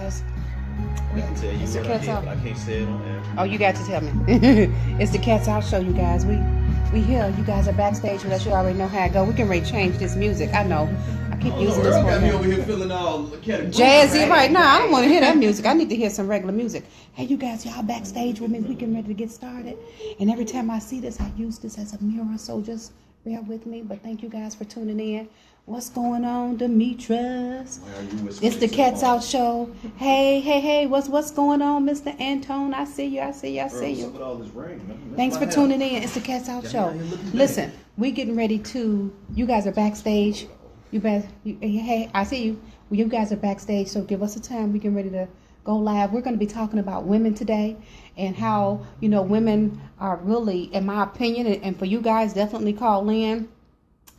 guys. I can tell you It's the what I Cats did, Out. but I can't say it on air. Oh, you got to tell me. It's the Cats Out show, you guys. We here. You guys are backstage with us. You already know how it go. We can change this music. I know. I keep using this Earl for got me a over here feeling all jazzy right now. I don't want to hear that music. I need to hear some regular music. Hey, you guys, y'all backstage with me. We getting ready to get started. And every time I see this, I use this as a mirror. So just bear with me. But thank you guys for tuning in. What's going on, Demetras? It's the Cats Out show. Hey, what's going on, Mr. Antone? I see you. Thanks for tuning in. It's the Cats Out show. Listen, we getting ready to. You guys are backstage. Hey, I see you. Well, you guys are backstage, so give us a time. We getting ready to go live. We're going to be talking about women today and how women are really, in my opinion, and for you guys, definitely call in.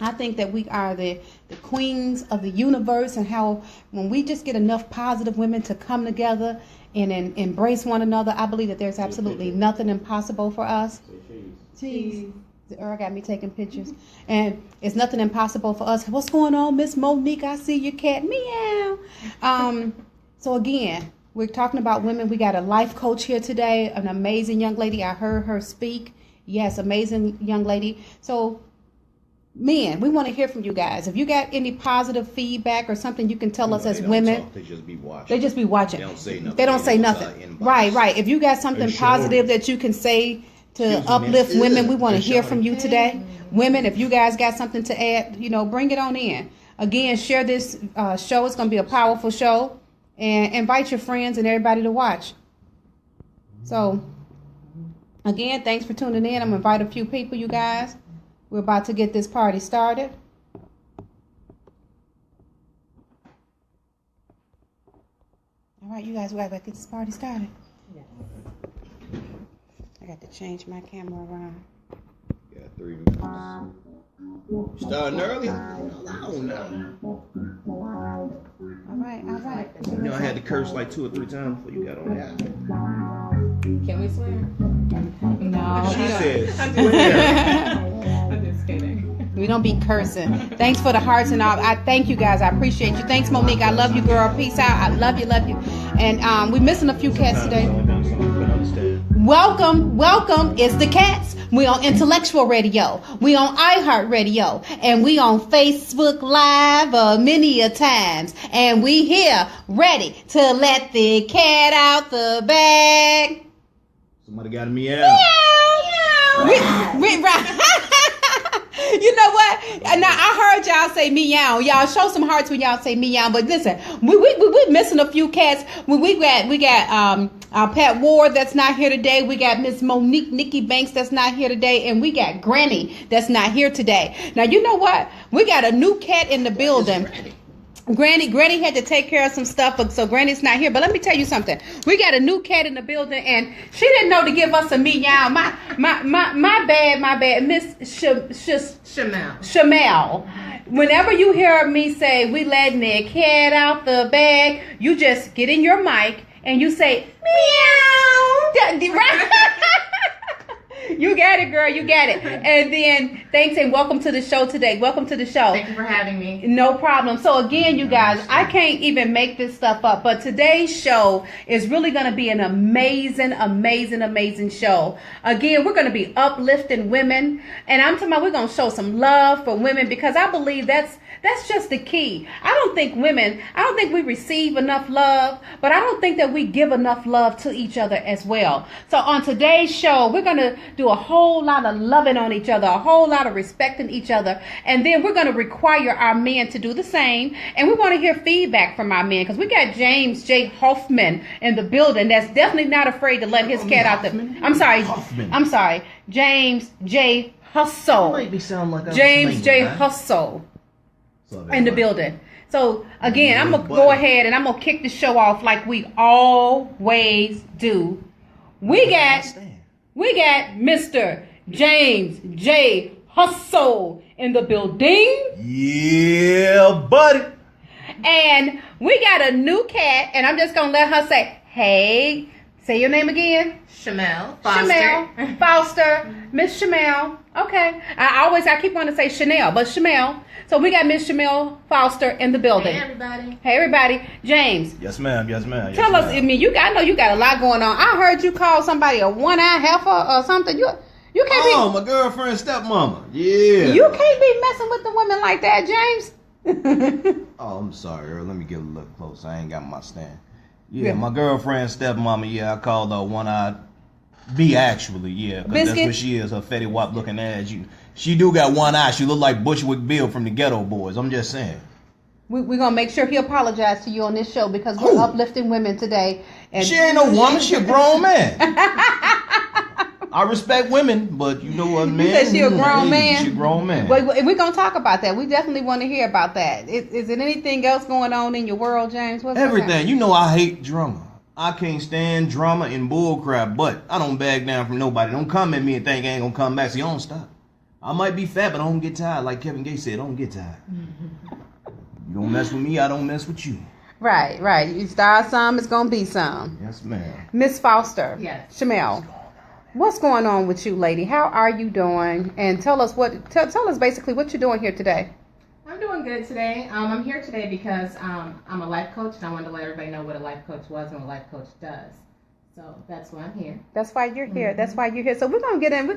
I think that we are the queens of the universe, and how when we just get enough positive women to come together and embrace one another, I believe that there's absolutely nothing impossible for us. Cheese. Earl got me taking pictures. And it's nothing impossible for us. What's going on, Miss Monique? I see your cat. Meow. So again, we're talking about women. We got a life coach here today, an amazing young lady. I heard her speak. Yes, amazing young lady. So men, we want to hear from you guys. If you got any positive feedback or something you can tell us as women. They just be watching. They just be watching. They don't say nothing. Right. If you got something positive that you can say to uplift women, we want to hear from you today. Women, if you guys got something to add, bring it on in. Again, share this show. It's going to be a powerful show. And invite your friends and everybody to watch. So, again, thanks for tuning in. I'm going to invite a few people, you guys. We're about to get this party started. All right, you guys, we got to get this party started. Yeah. I got to change my camera around. Got 3 minutes. Starting early? I don't know. All right. I had to curse like 2 or 3 times before you got on that. Can we swear? No. She says swear. I'm just kidding. We don't be cursing. Thanks for the hearts and all. I thank you guys. I appreciate you. Thanks, Monique. I love you, girl. Peace out. I love you. And we're missing a few cats today. Welcome. It's the Cats. We on Intellectual Radio. We on iHeart Radio. And we on Facebook Live many a times. And we here ready to let the cat out the bag. Somebody got a meow. Meow. You know what? Now I heard y'all say meow. Y'all show some hearts when y'all say meow. But listen, we missing a few cats. We got Pat Ward that's not here today. We got Miss Monique Nikki Banks that's not here today, and we got Granny that's not here today. Now you know what? We got a new cat in the building. Granny had to take care of some stuff, so Granny's not here. But let me tell you something. We got a new cat in the building, and she didn't know to give us a meow. My bad, Miss Shamel. Whenever you hear me say we letting the cat out the bag, you just get in your mic and you say meow. You got it, girl. You got it. And then thanks and welcome to the show today. Welcome to the show. Thank you for having me. No problem. So again, you guys, I can't even make this stuff up, but today's show is really going to be an amazing show. Again, we're going to be uplifting women, and I'm talking about we're going to show some love for women, because I believe that's just the key. I don't think we receive enough love, but I don't think that we give enough love to each other as well. So on today's show, we're going to do a whole lot of loving on each other, a whole lot of respecting each other, and then we're going to require our men to do the same. And we want to hear feedback from our men, because we got James J. Hawthorne in the building that's definitely not afraid to let his cat out the... I'm sorry. James J. Hustle. Might be sound like James J. Hustle in the building. So again, I'm gonna go ahead and I'm gonna kick the show off like we always do. We got Mr. James J. Hustle in the building. Yeah, buddy. And we got a new cat, and I'm just gonna let her say, hey, Say your name again. Shamel Foster. Shamel Foster. Miss Shamel. Okay. I keep wanting to say Chanel, but Shamel. So we got Miss Shamel Foster in the building. Hey, everybody. Hey, everybody. James. Yes, ma'am. Yes, ma'am. Yes, Tell us, ma'am. I mean, I know you got a lot going on. I heard you call somebody a one-eye heifer or something. You can't Oh, my girlfriend's stepmama. Yeah. You can't be messing with the women like that, James. Oh, I'm sorry, Earl. Let me get a little closer. I ain't got my stand. Yeah, Yeah. my girlfriend's stepmama. Yeah, I called her one-eyed B, actually. Yeah, because that's Biscuit? what she is. Her Fetty Wap looking ass. She do got one eye. She look like Bushwick Bill from the Ghetto Boys. I'm just saying. We're going to make sure he apologizes to you on this show because we're Who? uplifting women today. And She ain't no woman. She a grown man. I respect women, but you know what, man? said she a grown man? She a grown man. But we're going to talk about that. We definitely want to hear about that. Is there anything else going on in your world, James? What's Everything. You know I hate drama. I can't stand drama and bullcrap, but I don't back down from nobody. Don't come at me and think I ain't gonna come back. So you don't stop. I might be fat, but I don't get tired. Like Kevin Gates said, I don't get tired. You don't mess with me, I don't mess with you. Right. You start some, it's going to be some. Yes, ma'am. Miss Foster. Yes. Shamel. What's going on with you, lady? How are you doing? And tell us basically what you're doing here today. I'm doing good today. I'm here today because I'm a life coach, and I wanted to let everybody know what a life coach was and what a life coach does. So that's why I'm here. That's why you're here. Mm-hmm. That's why you're here. So we're gonna get in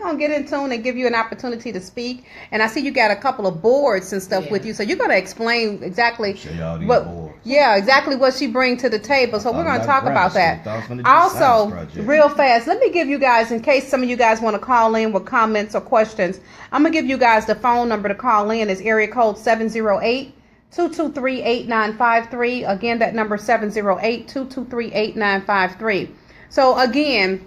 tune and give you an opportunity to speak. And I see you got a couple of boards and stuff with you. So you're gonna explain exactly Show y'all these what, boards. yeah, exactly what she brings to the table. So we're gonna talk about that. Also, real fast, let me give you guys, in case some of you guys want to call in with comments or questions, I'm gonna give you guys the phone number to call in. Is area code 708-223-8953. Again, that number 708-223-8953. So again,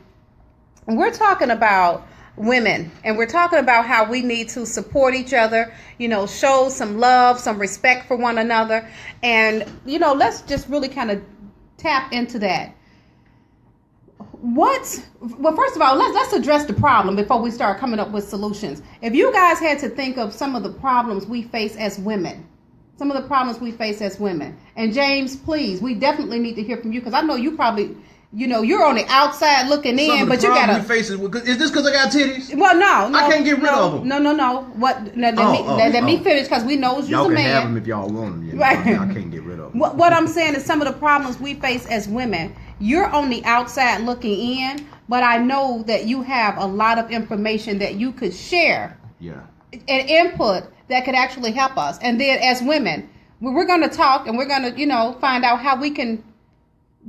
we're talking about women, and we're talking about how we need to support each other, show some love, some respect for one another. And, let's just really kind of tap into that. Well, first of all, let's address the problem before we start coming up with solutions. If you guys had to think of some of the problems we face as women, and James, please, we definitely need to hear from you, because I know you probably, you're on the outside looking in, but you gotta. Is this because I got titties? Well, no, I can't get rid of them. No. What? Let me finish, because we know you're a man. Y'all can have them if y'all want them. Right. I can't get rid of them. What I'm saying is some of the problems we face as women. You're on the outside looking in, but I know that you have a lot of information that you could share. Yeah. And input that could actually help us. And then as women, we're going to talk, and we're going to, find out how we can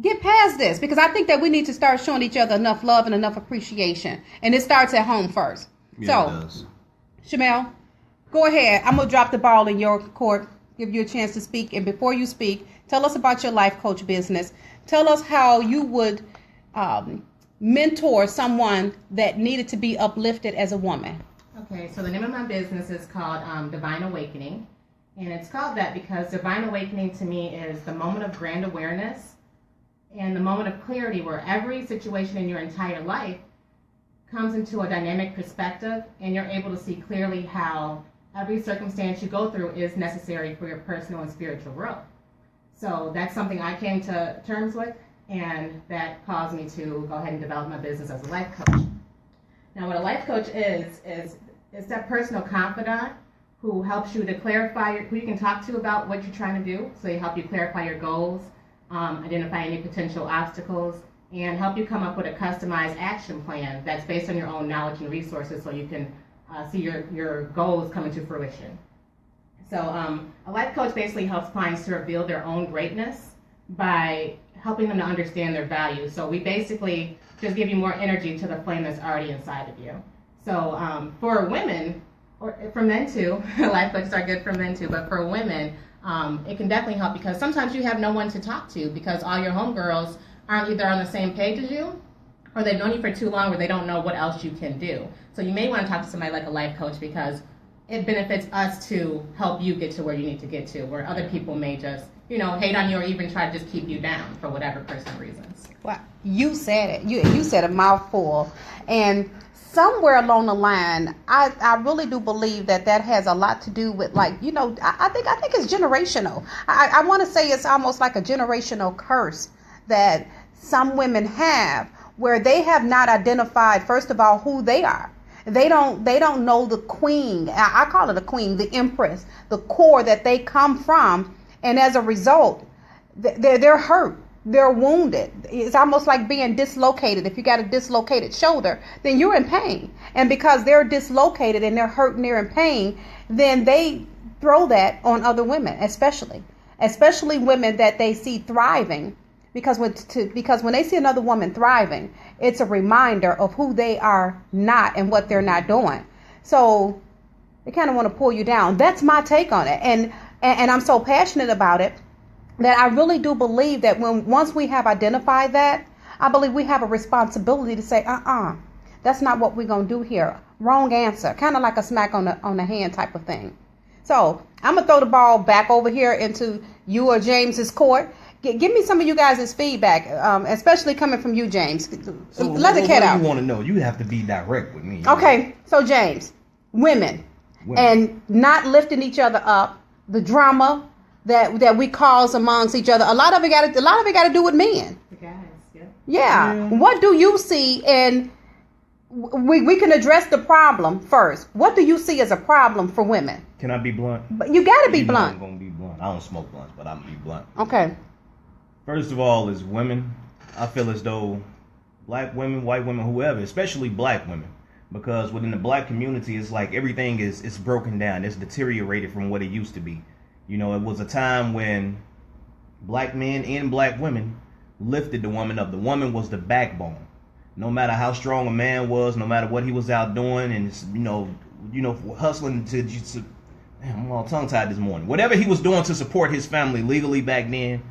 get past this, because I think that we need to start showing each other enough love and enough appreciation. And it starts at home first. Yeah, it does. Shamel, go ahead. I'm going to drop the ball in your court, give you a chance to speak. And before you speak, tell us about your life coach business. Tell us how you would mentor someone that needed to be uplifted as a woman. Okay, so the name of my business is called Divine Awakening. And it's called that because Divine Awakening to me is the moment of grand awareness and the moment of clarity where every situation in your entire life comes into a dynamic perspective, and you're able to see clearly how every circumstance you go through is necessary for your personal and spiritual growth. So that's something I came to terms with, and that caused me to go ahead and develop my business as a life coach. Now, what a life coach is that personal confidant who helps you to clarify who you can talk to about what you're trying to do. So they help you clarify your goals, identify any potential obstacles, and help you come up with a customized action plan that's based on your own knowledge and resources, so you can see your goals come into fruition. So a life coach basically helps clients to reveal their own greatness by helping them to understand their value. So we basically just give you more energy to the flame that's already inside of you. So for women, or for men too, life coaches are good for men too, but for women, it can definitely help, because sometimes you have no one to talk to, because all your homegirls aren't either on the same page as you, or they've known you for too long where they don't know what else you can do. So you may want to talk to somebody like a life coach, because it benefits us to help you get to where you need to get to, where other people may just, hate on you or even try to just keep you down for whatever personal reasons. Well, you said it. You said a mouthful. And somewhere along the line, I really do believe that has a lot to do with, I think it's generational. I want to say it's almost like a generational curse that some women have, where they have not identified, first of all, who they are. They don't know the queen. I call it a queen, the empress, the core that they come from. And as a result, they're hurt. They're wounded. It's almost like being dislocated. If you got a dislocated shoulder, then you're in pain. And because they're dislocated and they're hurt and they're in pain, then they throw that on other women, especially women that they see thriving. Because when they see another woman thriving, it's a reminder of who they are not and what they're not doing. So they kind of want to pull you down. That's my take on it. And I'm so passionate about it that I really do believe that once we have identified that, I believe we have a responsibility to say, that's not what we're going to do here. Wrong answer. Kind of like a smack on the hand type of thing. So I'm going to throw the ball back over here into you or James's court. Give me some of you guys' feedback, especially coming from you, James. So Let the cat out. You want to know? You have to be direct with me. Okay, so James, women, and not lifting each other up, the drama that we cause amongst each other. A lot of it got to do with men. The guys, yeah. Yeah. What do you see? And we can address the problem first. What do you see as a problem for women? Can I be blunt? But you got to be blunt. I'm gonna be blunt. I don't smoke blunts, but I'm gonna be blunt. Okay. First of all, as women, I feel as though black women, white women, whoever, especially black women, because within the black community, it's like everything is broken down. It's deteriorated from what it used to be. You know, it was a time when black men and black women lifted the woman up. The woman was the backbone. No matter how strong a man was, no matter what he was out doing, and hustling to damn, I'm all tongue tied this morning. Whatever he was doing to support his family legally back then.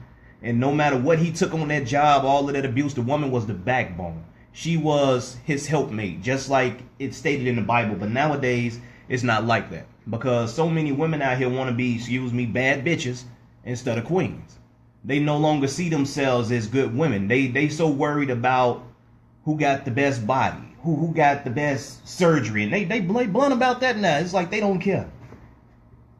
And no matter what he took on that job, all of that abuse, the woman was the backbone. She was his helpmate, just like it's stated in the Bible. But nowadays, it's not like that. Because so many women out here want to be, bad bitches instead of queens. They no longer see themselves as good women. They so worried about who got the best body, who got the best surgery. And they blunt about that now. It's like they don't care.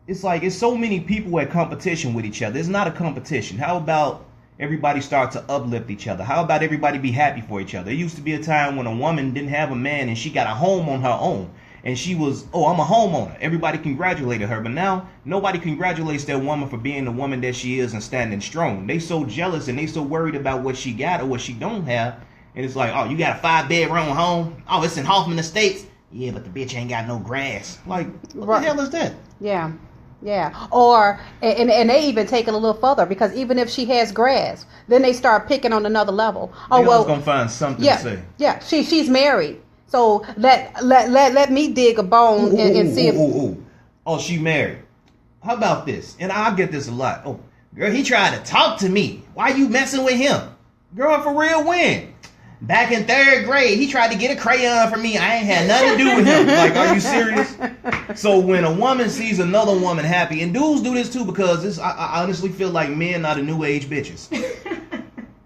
It's like it's so many people at competition with each other. It's not a competition. How about everybody start to uplift each other? How about everybody be happy for each other? There used to be a time when a woman didn't have a man and she got a home on her own. And she was, I'm a homeowner. Everybody congratulated her. But now nobody congratulates that woman for being the woman that she is and standing strong. They so jealous and they so worried about what she got or what she don't have. And it's like, you got a 5-bedroom home? Oh, it's in Hawthorne Estates? Yeah, but the bitch ain't got no grass. Like, what the hell is that? Yeah. Yeah, or and they even take it a little further, because even if she has grass, then they start picking on another level. They always gonna find something to say. Yeah, she's married, so let me dig a bone and see if. Oh, she married. How about this? And I get this a lot. Oh, girl, he tried to talk to me. Why you messing with him? Girl, for real, when? Back in 3rd grade, he tried to get a crayon from me. I ain't had nothing to do with him. Like, are you serious? So when a woman sees another woman happy, and dudes do this too, because I honestly feel like men are the new age bitches.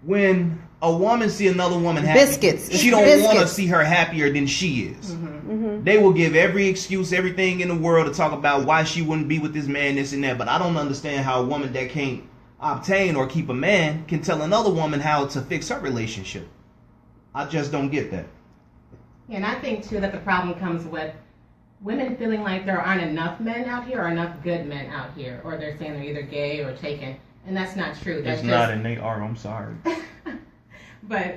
When a woman see another woman happy, Biscuits. She don't want to see her happier than she is. Mm-hmm. They will give every excuse, everything in the world to talk about why she wouldn't be with this man, this and that. But I don't understand how a woman that can't obtain or keep a man can tell another woman how to fix her relationship. I just don't get that. And I think, too, that the problem comes with women feeling like there aren't enough men out here or enough good men out here. Or they're saying they're either gay or taken. And that's not true. That's not, and they are. I'm sorry. But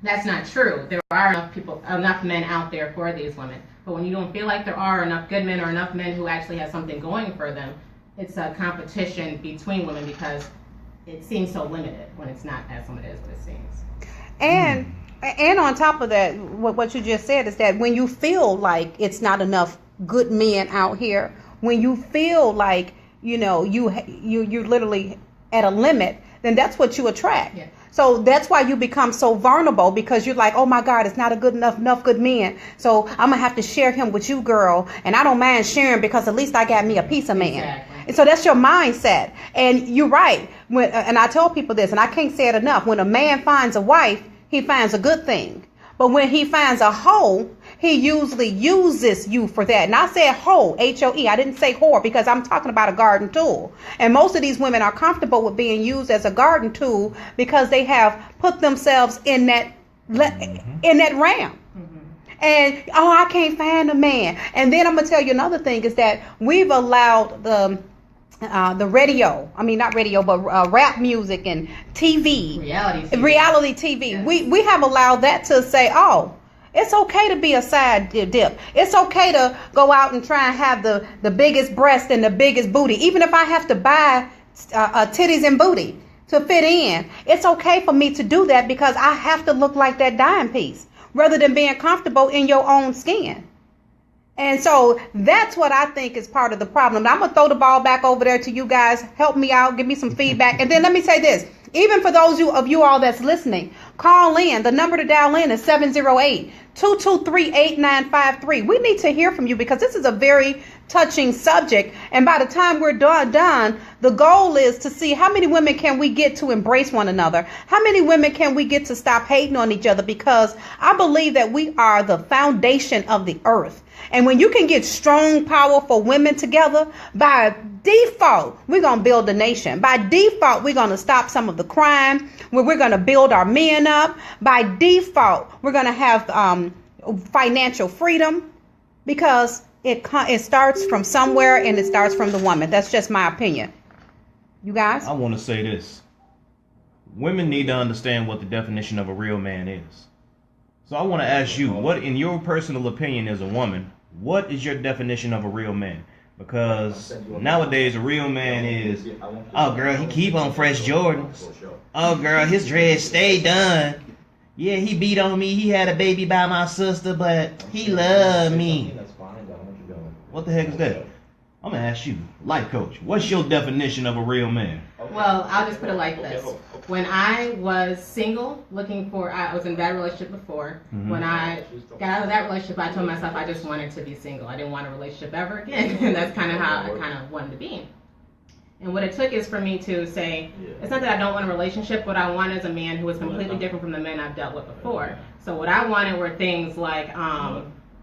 that's not true. There are enough men out there for these women. But when you don't feel like there are enough good men or enough men who actually have something going for them, it's a competition between women because it seems so limited when it's not as limited as what it seems. And on top of that, what you just said is that when you feel like it's not enough good men out here, when you feel like you're literally at a limit, then that's what you attract. Yeah. So that's why you become so vulnerable, because you're like, oh my God, it's not enough good men. So I'm gonna have to share him with you, girl, and I don't mind sharing because at least I got me a piece of man. Exactly. And so that's your mindset. And you're right. And I tell people this, and I can't say it enough. When a man finds a wife, he finds a good thing. But when he finds a hoe, he usually uses you for that. And I said hoe, H-O-E. I didn't say whore, because I'm talking about a garden tool. And most of these women are comfortable with being used as a garden tool because they have put themselves in that in that realm. And I can't find a man. And then I'm gonna tell you another thing is that we've allowed the radio, I mean not radio, but rap music and TV, reality TV. Yes. We have allowed that to say, oh, it's okay to be a side dip. It's okay to go out and try and have the biggest breast and the biggest booty, even if I have to buy titties and booty to fit in. It's okay for me to do that because I have to look like that dime piece rather than being comfortable in your own skin. And so that's what I think is part of the problem. I'm going to throw the ball back over there to you guys. Help me out. Give me some feedback. And then let me say this. Even for those of you all that's listening, call in. The number to dial in is 708-223-8953. We need to hear from you because this is a very touching subject. And by the time we're done, the goal is to see how many women can we get to embrace one another? How many women can we get to stop hating on each other? Because I believe that we are the foundation of the earth. And when you can get strong, powerful women together, by default, we're going to build a nation. By default, we're going to stop some of the crime, where we're going to build our men up. By default, we're going to have financial freedom because it starts from somewhere and it starts from the woman. That's just my opinion. You guys? I want to say this. Women need to understand what the definition of a real man is. So I want to ask you, what in your personal opinion as a woman, what is your definition of a real man? Because nowadays a real man is, oh girl, he keep on fresh Jordans. Oh girl, his dreads stay done. Yeah, he beat on me. He had a baby by my sister, but he loved me. What the heck is that? I'm going to ask you, life coach, what's your definition of a real man? Well, I'll just put it like this. When I was single, I was in a bad relationship before. Mm-hmm. When I got out of that relationship, I told myself I just wanted to be single. I didn't want a relationship ever again. And that's kind of how I kind of wanted to be. And what it took is for me to say, it's not that I don't want a relationship. What I want is a man who is completely different from the men I've dealt with before. So what I wanted were things like,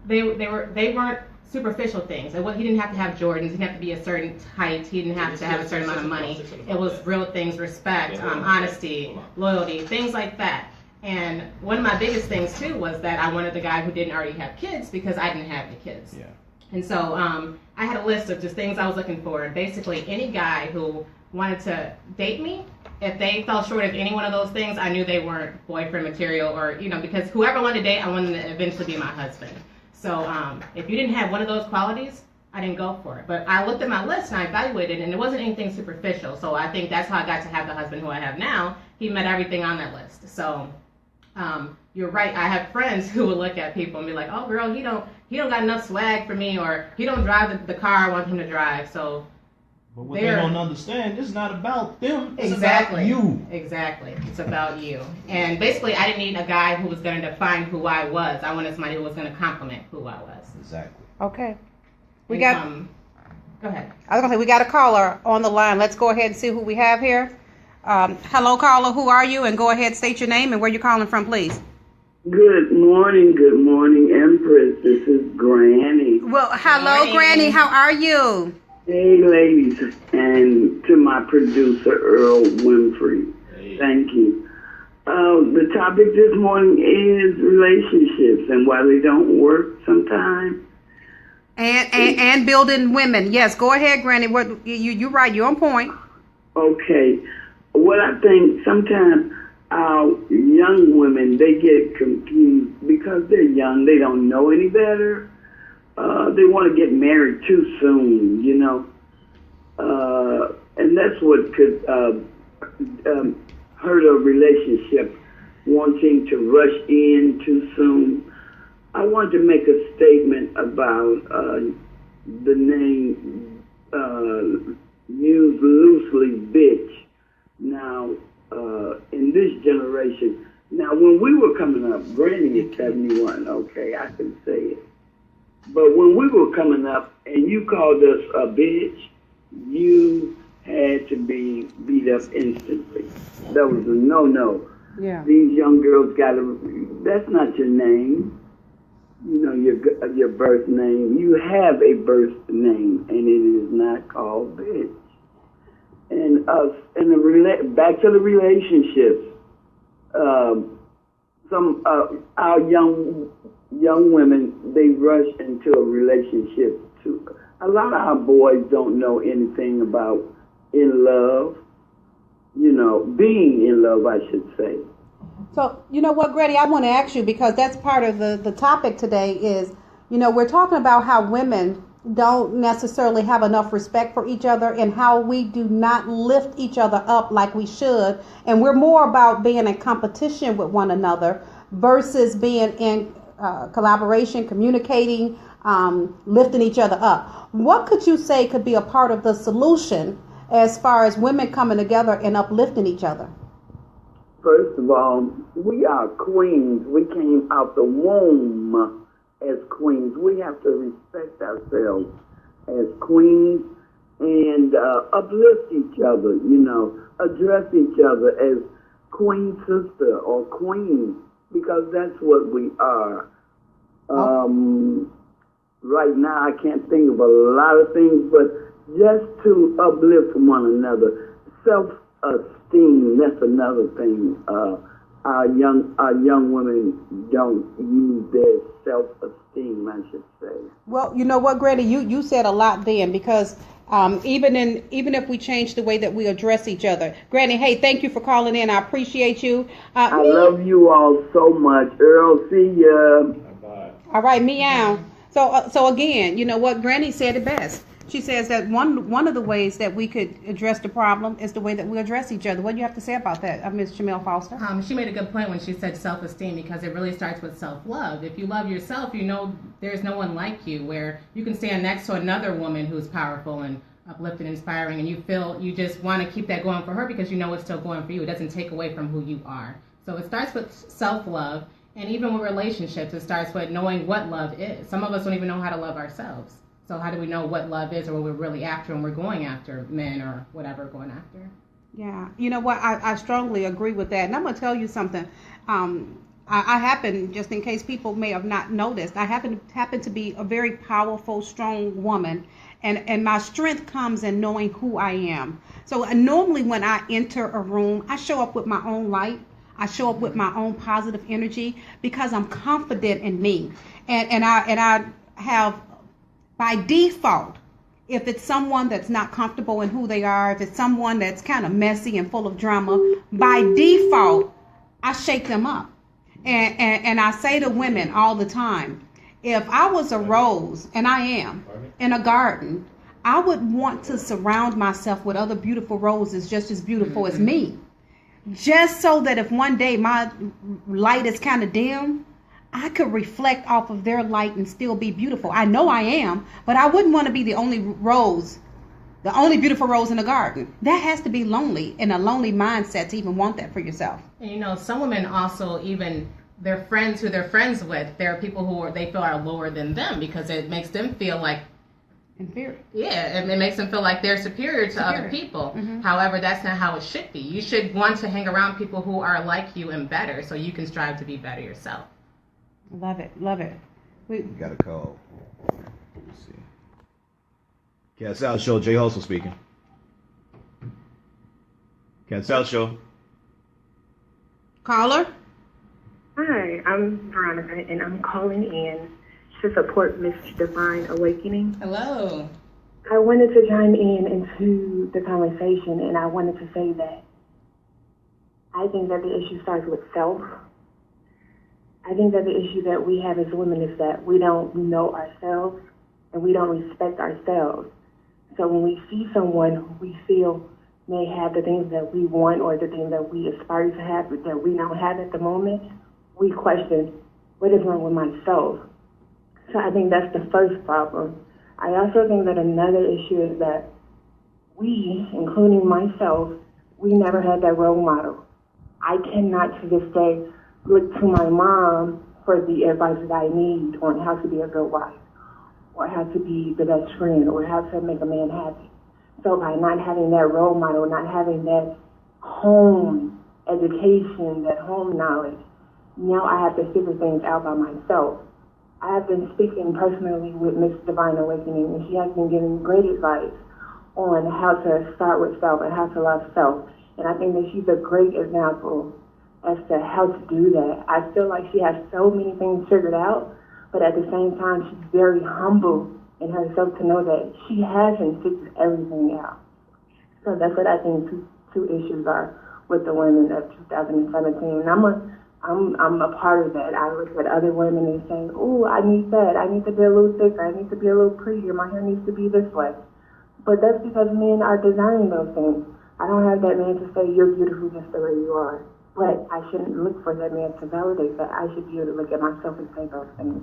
they weren't superficial things. He didn't have to have Jordans. He didn't have to be a certain height. He didn't have to have a certain amount of money. It was real things, respect, honesty, loyalty, things like that. And one of my biggest things too was that I wanted the guy who didn't already have kids because I didn't have the kids. Yeah. And so I had a list of just things I was looking for. And basically any guy who wanted to date me, if they fell short of any one of those things, I knew they weren't boyfriend material or, because whoever I wanted to date, I wanted them to eventually be my husband. So if you didn't have one of those qualities, I didn't go for it. But I looked at my list and I evaluated, and it wasn't anything superficial. So I think that's how I got to have the husband who I have now. He met everything on that list. So you're right. I have friends who will look at people and be like, "Oh, girl, he don't got enough swag for me," or "He don't drive the car I want him to drive." So. But what they don't understand, it's not about them. It's about you. Exactly. It's about you. And basically, I didn't need a guy who was going to define who I was. I wanted somebody who was going to compliment who I was. Exactly. Okay. Go ahead. I was going to say, we got a caller on the line. Let's go ahead and see who we have here. Hello, caller. Who are you? And go ahead, state your name and where you're calling from, please. Good morning, Empress. This is Granny. Well, hello, Granny. How are you? Hey, ladies, and to my producer, Earl Winfrey, thank you. The topic this morning is relationships and why they don't work sometimes. And building women. Yes, go ahead, Granny. You're right. You're on point. Okay. What I think sometimes our young women, they get confused because they're young. They don't know any better. They want to get married too soon, and that's what could hurt a relationship, wanting to rush in too soon. I want to make a statement about the name used loosely, bitch. Now, in this generation, now when we were coming up, Granny is 71, okay, I can say it. But when we were coming up and you called us a bitch, you had to be beat up instantly. That was a no-no. Yeah. These young girls that's not your name. Your birth name. You have a birth name, and it is not called bitch. And back to the relationships. some our young women, they rush into a relationship too. A lot of our boys don't know anything about in love, being in love, I should say. So, you know what, Grady, I want to ask you, because that's part of the topic today is, we're talking about how women don't necessarily have enough respect for each other and how we do not lift each other up like we should. And we're more about being in competition with one another versus being in collaboration, communicating, lifting each other up. What could you say could be a part of the solution as far as women coming together and uplifting each other? First of all, we are queens. We came out the womb as queens. We have to respect ourselves as queens and uplift each other, address each other as queen sister or queen, because that's what we are. Right now, I can't think of a lot of things, but just to uplift one another. Self-esteem, that's another thing. Our young women don't use their self-esteem, I should say. Well, you know what, Grady, you said a lot then, because even if we change the way that we address each other. Granny, hey, thank you for calling in. I appreciate you. I love you all so much. Earl, see ya. Bye. All right, meow. So again, you know what, Granny said it best. She says that one of the ways that we could address the problem is the way that we address each other. What do you have to say about that, Ms. Jamel Foster? She made a good point when she said self-esteem, because it really starts with self-love. If you love yourself, there's no one like you, where you can stand next to another woman who's powerful and uplifting, inspiring, and you feel you just want to keep that going for her because it's still going for you. It doesn't take away from who you are. So it starts with self-love, and even with relationships, it starts with knowing what love is. Some of us don't even know how to love ourselves. So how do we know what love is or what we're really after when we're going after men or whatever we're going after? Yeah, you know what, I strongly agree with that. And I'm going to tell you something. I happen, just in case people may have not noticed, I happen to be a very powerful, strong woman. And my strength comes in knowing who I am. So normally when I enter a room, I show up with my own light. I show up with my own positive energy because I'm confident in me. And I have, by default, if it's someone that's not comfortable in who they are, if it's someone that's kind of messy and full of drama, by default, I shake them up. And I say to women all the time, if I was a rose, and I am, in a garden, I would want to surround myself with other beautiful roses just as beautiful as me. Just so that if one day my light is kind of dim, I could reflect off of their light and still be beautiful. I know I am, but I wouldn't want to be the only beautiful rose in the garden. That has to be lonely, and a lonely mindset to even want that for yourself. And some women also, even their friends who they're friends with, there are people who they feel are lower than them because it makes them feel like inferior. Yeah, it makes them feel like they're superior to other people. Mm-hmm. However, that's not how it should be. You should want to hang around people who are like you and better, so you can strive to be better yourself. Love it. We got a call. Let's see. Cat South Show, Jay Hustle speaking. Cat South Show. Caller? Hi, I'm Veronica, and I'm calling in to support Miss Divine Awakening. Hello. I wanted to chime into the conversation, and I wanted to say that I think that the issue starts with self. I think that the issue that we have as women is that we don't know ourselves and we don't respect ourselves. So when we see someone who we feel may have the things that we want or the things that we aspire to have but that we don't have at the moment, we question, what is wrong with myself? So I think that's the first problem. I also think that another issue is that we, including myself, we never had that role model. I cannot to this day look to my mom for the advice that I need on how to be a good wife, or how to be the best friend, or how to make a man happy. So by not having that role model, not having that home education, that home knowledge, now I have to figure things out by myself. I have been speaking personally with Miss Divine Awakening, and she has been giving great advice on how to start with self and how to love self. And I think that she's a great example as to how to do that. I feel like she has so many things figured out, but at the same time, she's very humble in herself to know that she hasn't figured everything out. So that's what I think two issues are with the women of 2017. And I'm a part of that. I look at other women and say, "Oh, I need that. I need to be a little thicker. I need to be a little prettier. My hair needs to be this way." But that's because men are desiring those things. I don't have that man to say, "You're beautiful just the way you are." But I shouldn't look for that man to validate that. I should be able to look at myself and say those things.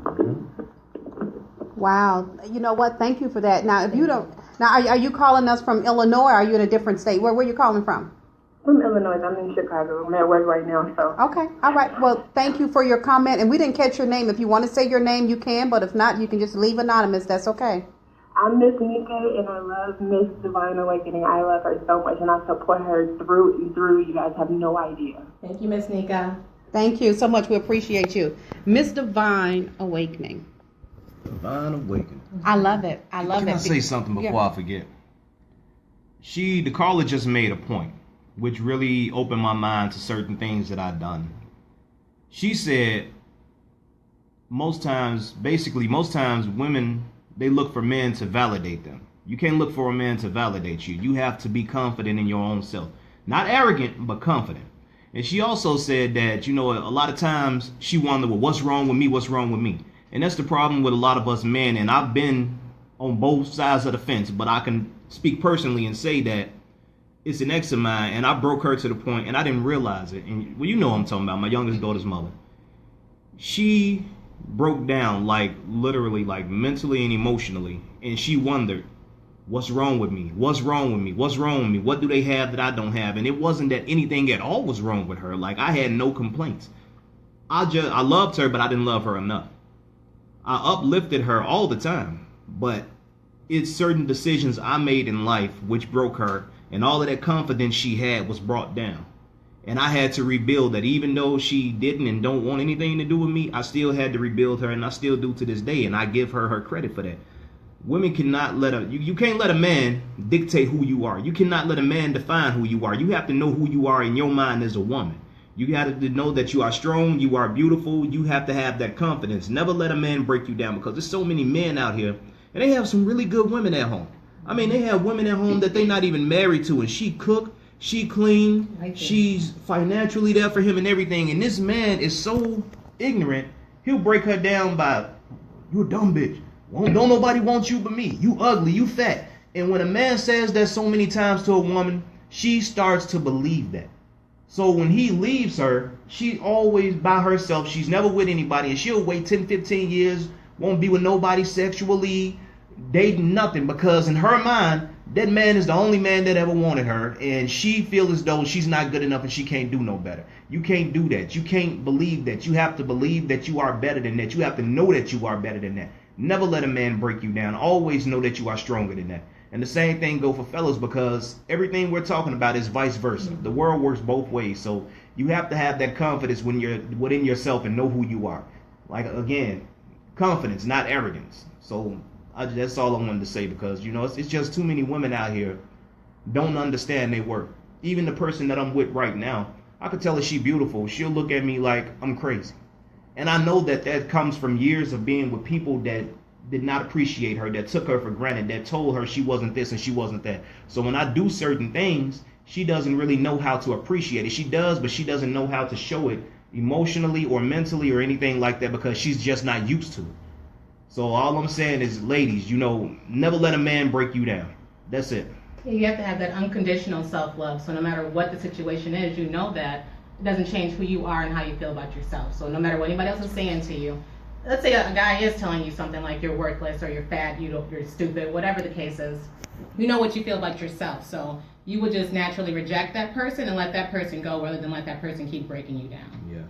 Wow. You know what? Thank you for that. Now, if you don't, now are you calling us from Illinois, or are you in a different state? Where are you calling from? From Illinois. I'm in Chicago. I'm at work right now, so. Okay. All right. Well, thank you for your comment. And we didn't catch your name. If you want to say your name, you can. But if not, you can just leave anonymous. That's okay. I'm Miss Nika, and I love Miss Divine Awakening. I love her so much, and I support her through and through. You guys have no idea. Thank you, Miss Nika. Thank you so much. We appreciate you. Miss Divine Awakening. Divine Awakening. I love it. I love Can it. I say something before I forget? The caller just made a point, which really opened my mind to certain things that I've done. She said, most times women, they look for men to validate them. You can't look for a man to validate you. You have to be confident in your own self. Not arrogant, but confident. And she also said that, a lot of times she wondered, well, what's wrong with me? What's wrong with me? And that's the problem with a lot of us men. And I've been on both sides of the fence, but I can speak personally and say that it's an ex of mine, and I broke her to the point, and I didn't realize it. And well, you know what I'm talking about, my youngest daughter's mother. She broke down, literally, mentally and emotionally, and she wondered, what's wrong with me? What's wrong with me? What's wrong with me? What do they have that I don't have? And it wasn't that anything at all was wrong with her. I had no complaints. I loved her, but I didn't love her enough. I uplifted her all the time, but it's certain decisions I made in life which broke her, and all of that confidence she had was brought down. And I had to rebuild that. Even though she didn't and don't want anything to do with me, I still had to rebuild her, and I still do to this day, and I give her credit for that. Women cannot you can't let a man dictate who you are. You cannot let a man define who you are. You have to know who you are in your mind as a woman. You have to know that you are strong, you are beautiful, you have to have that confidence. Never let a man break you down, because there's so many men out here, and they have some really good women at home. I mean, they have women at home that they're not even married to, and she cook, she clean, she's financially there for him and everything, and this man is so ignorant, he'll break her down by, you a dumb bitch. Don't nobody want you but me. You ugly, you fat. And when a man says that so many times to a woman, she starts to believe that. So when he leaves her, she always by herself. She's never with anybody, and she'll wait 10, 15 years, won't be with nobody sexually, dating nothing, because in her mind, that man is the only man that ever wanted her, and she feels as though she's not good enough and she can't do no better. You can't do that. You can't believe that. You have to believe that you are better than that. You have to know that you are better than that. Never let a man break you down. Always know that you are stronger than that. And the same thing go for fellas, because everything we're talking about is vice versa. The world works both ways. So you have to have that confidence when you're within yourself and know who you are. Again, confidence, not arrogance. So that's all I wanted to say, because, it's just too many women out here don't understand their worth. Even the person that I'm with right now, I could tell her she beautiful. She'll look at me like I'm crazy. And I know that comes from years of being with people that did not appreciate her, that took her for granted, that told her she wasn't this and she wasn't that. So when I do certain things, she doesn't really know how to appreciate it. She does, but she doesn't know how to show it emotionally or mentally or anything like that, because she's just not used to it. So all I'm saying is, ladies, never let a man break you down. That's it. Yeah, you have to have that unconditional self-love. So no matter what the situation is, you know that it doesn't change who you are and how you feel about yourself. So no matter what anybody else is saying to you, let's say a guy is telling you something like you're worthless or you're fat, you're stupid, whatever the case is, you know what you feel about yourself. So you would just naturally reject that person and let that person go, rather than let that person keep breaking you down. Yeah.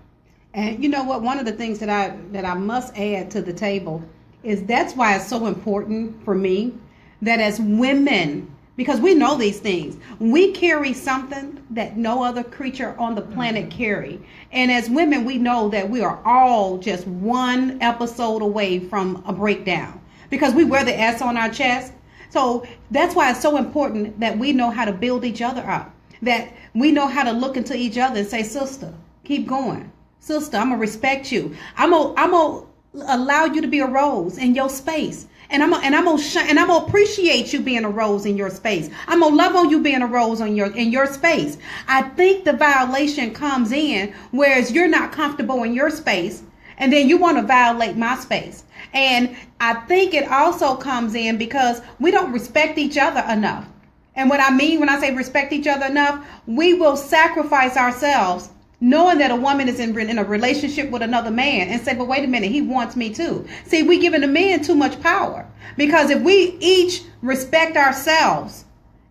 And you know what? One of the things that I must add to the table is that's why it's so important for me that as women, because we know these things, we carry something that no other creature on the planet carry. And as women, we know that we are all just one episode away from a breakdown, because we wear the S on our chest. So that's why it's so important that we know how to build each other up, that we know how to look into each other and say, sister, Keep going. Sister, I'm going to respect you. I'm going to allow you to be a rose in your space. And I'm gonna appreciate you being a rose in your space. I'm gonna love on you being a rose in your space. I think the violation comes in whereas you're not comfortable in your space, and then you want to violate my space. And I think it also comes in because we don't respect each other enough. And what I mean when I say respect each other enough, we will sacrifice ourselves knowing that a woman is in a relationship with another man and say, but wait a minute, he wants me too. See, we giving the man too much power, because if we each respect ourselves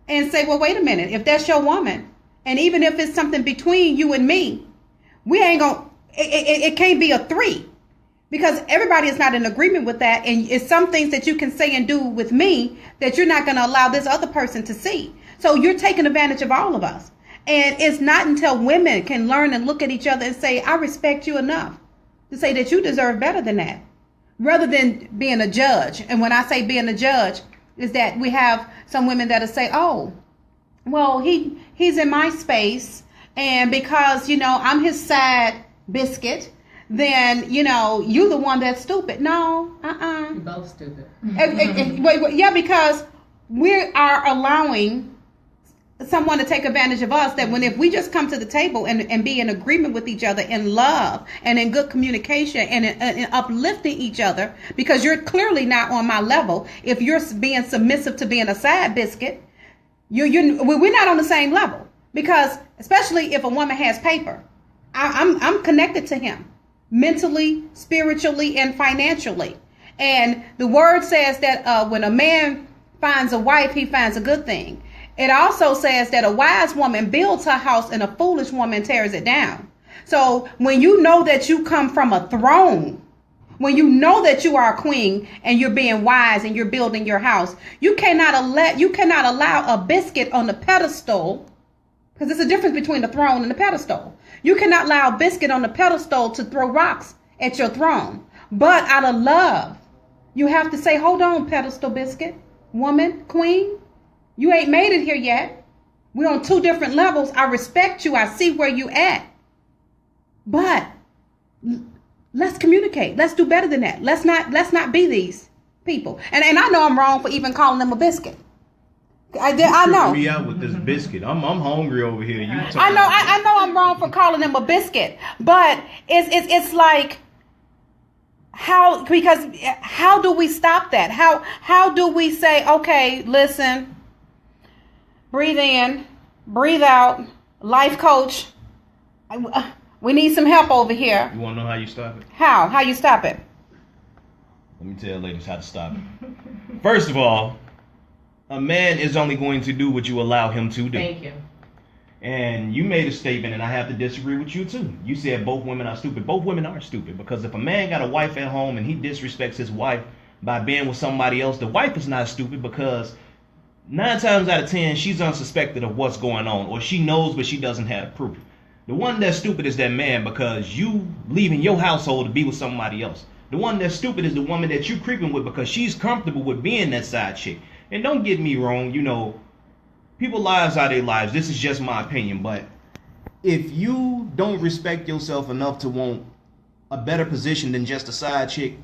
and say, well, wait a minute, if that's your woman, and even if it's something between you and me, we ain't gonna, it can't be a 3, because everybody is not in agreement with that. And it's some things that you can say and do with me that you're not going to allow this other person to see. So you're taking advantage of all of us. And it's not until women can learn and look at each other and say, I respect you enough to say that you deserve better than that, rather than being a judge. And when I say being a judge, is that we have some women that'll say, oh, well, he's in my space, and because, I'm his side biscuit, then, you the one that's stupid. No, You're both stupid. Yeah, because we are allowing someone to take advantage of us, that if we just come to the table and be in agreement with each other in love and in good communication and uplifting each other, because you're clearly not on my level. If you're being submissive to being a side biscuit, we're not on the same level, because especially if a woman has paper, I'm connected to him mentally, spiritually, and financially. And the word says that when a man finds a wife, he finds a good thing. It also says that a wise woman builds her house and a foolish woman tears it down. So when you know that you come from a throne, when you know that you are a queen and you're being wise and you're building your house, you cannot allow a biscuit on the pedestal, because there's a difference between the throne and the pedestal. You cannot allow a biscuit on the pedestal to throw rocks at your throne. But out of love, you have to say, hold on, pedestal biscuit, woman, queen. You ain't made it here yet. We're on 2 different levels. I respect you. I see where you at. But let's communicate. Let's do better than that. Let's not be these people. And I know I'm wrong for even calling them a biscuit. I know. Me out with this biscuit. I'm hungry over here. I know I'm wrong for calling them a biscuit. But it's like, how do we stop that? How do we say, okay, listen, breathe in, breathe out, life coach, we need some help over here. You want to know how you stop it? How you stop it? Let me tell ladies how to stop it. First of all, a man is only going to do what you allow him to do. Thank you. And you made a statement, and I have to disagree with you too. You said both women are stupid. Both women are stupid, because if a man got a wife at home and he disrespects his wife by being with somebody else, the wife is not stupid, because 9 times out of 10, she's unsuspected of what's going on, or she knows but she doesn't have proof. The one that's stupid is that man, because you leaving your household to be with somebody else. The one that's stupid is the woman that you creeping with, because she's comfortable with being that side chick. And don't get me wrong, people's lives are their lives. This is just my opinion, but if you don't respect yourself enough to want a better position than just a side chick,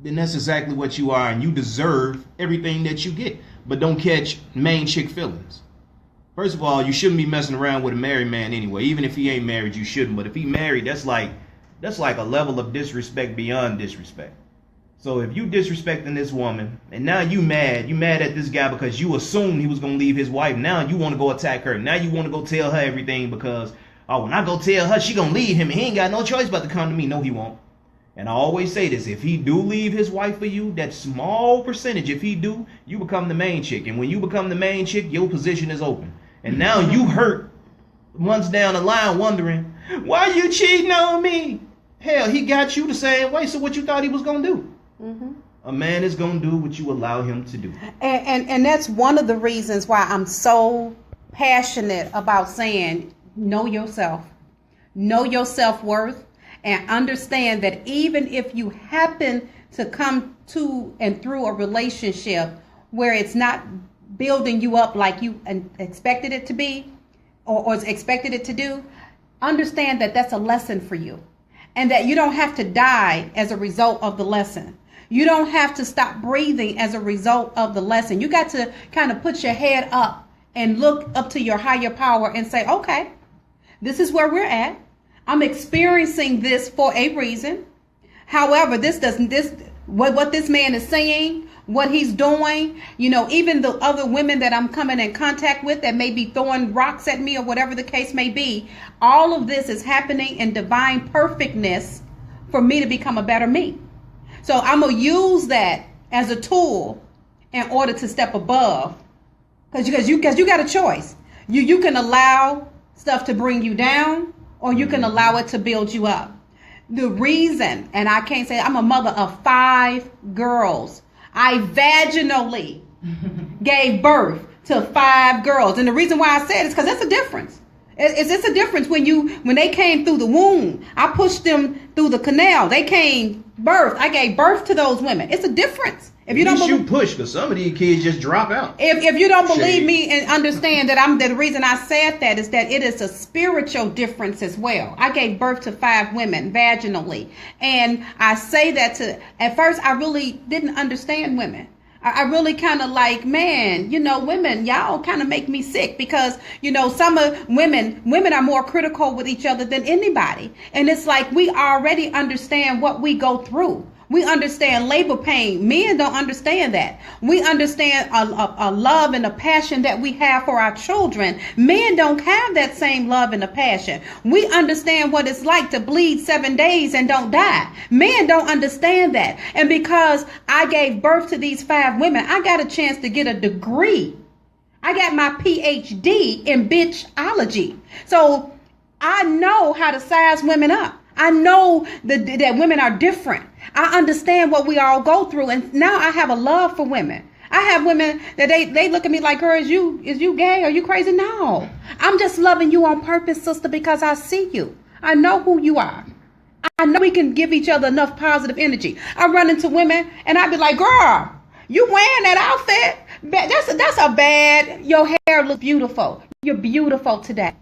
then that's exactly what you are, and you deserve everything that you get. But don't catch main chick feelings. First of all, you shouldn't be messing around with a married man anyway. Even if he ain't married, you shouldn't. But if he married, that's like a level of disrespect beyond disrespect. So if you disrespecting this woman, and now you mad at this guy because you assumed he was going to leave his wife. Now you want to go attack her. Now you want to go tell her everything because, when I go tell her, she going to leave him and he ain't got no choice but to come to me. No, he won't. And I always say this, if he do leave his wife for you, that small percentage, if he do, you become the main chick. And when you become the main chick, your position is open. And now you hurt months down the line wondering, why you cheating on me? Hell, he got you the same way. So what you thought he was going to do? Mm-hmm. A man is going to do what you allow him to do. And that's one of the reasons why I'm so passionate about saying, know yourself. Know your self-worth. And understand that even if you happen to come to and through a relationship where it's not building you up like you expected it to be or expected it to do, understand that that's a lesson for you, and that you don't have to die as a result of the lesson. You don't have to stop breathing as a result of the lesson. You got to kind of put your head up and look up to your higher power and say, okay, this is where we're at. I'm experiencing this for a reason. However, what this man is saying, what he's doing, even the other women that I'm coming in contact with that may be throwing rocks at me or whatever the case may be, all of this is happening in divine perfectness for me to become a better me. So I'm going to use that as a tool in order to step above, because you got a choice. You can allow stuff to bring you down, or you can allow it to build you up. The reason, and I can't say, I'm a mother of 5 girls. I vaginally gave birth to 5 girls. And the reason why I said it is because that's a difference. It's a difference when they came through the womb. I pushed them through the canal. They came birth. I gave birth to those women. It's a difference. If you don't you push, because some of these kids just drop out. If you don't believe me and understand that the reason I said that is that it is a spiritual difference as well. I gave birth to 5 women vaginally. And I say that at first I really didn't understand women. I really kind of like, man, women, y'all kind of make me sick because, some of women are more critical with each other than anybody. And it's like we already understand what we go through. We understand labor pain. Men don't understand that. We understand a love and a passion that we have for our children. Men don't have that same love and a passion. We understand what it's like to bleed 7 days and don't die. Men don't understand that. And because I gave birth to these 5 women, I got a chance to get a degree. I got my PhD in bitchology. So I know how to size women up. I know that women are different. I understand what we all go through. And now I have a love for women. I have women that they look at me like, girl, is you gay? Are you crazy? No, I'm just loving you on purpose, sister, because I see you. I know who you are. I know we can give each other enough positive energy. I run into women and I be like, girl, you wearing that outfit? That's a bad. Your hair looks beautiful. You're beautiful today.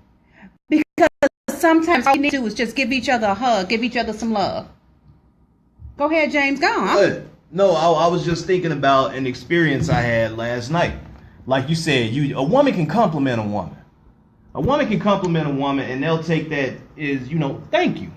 Because sometimes all you need to do is just give each other a hug, give each other some love. Go ahead, James. Go on. No, I was just thinking about an experience I had last night. Like you said, a woman can compliment a woman. A woman can compliment a woman, and they'll take that as, thank you.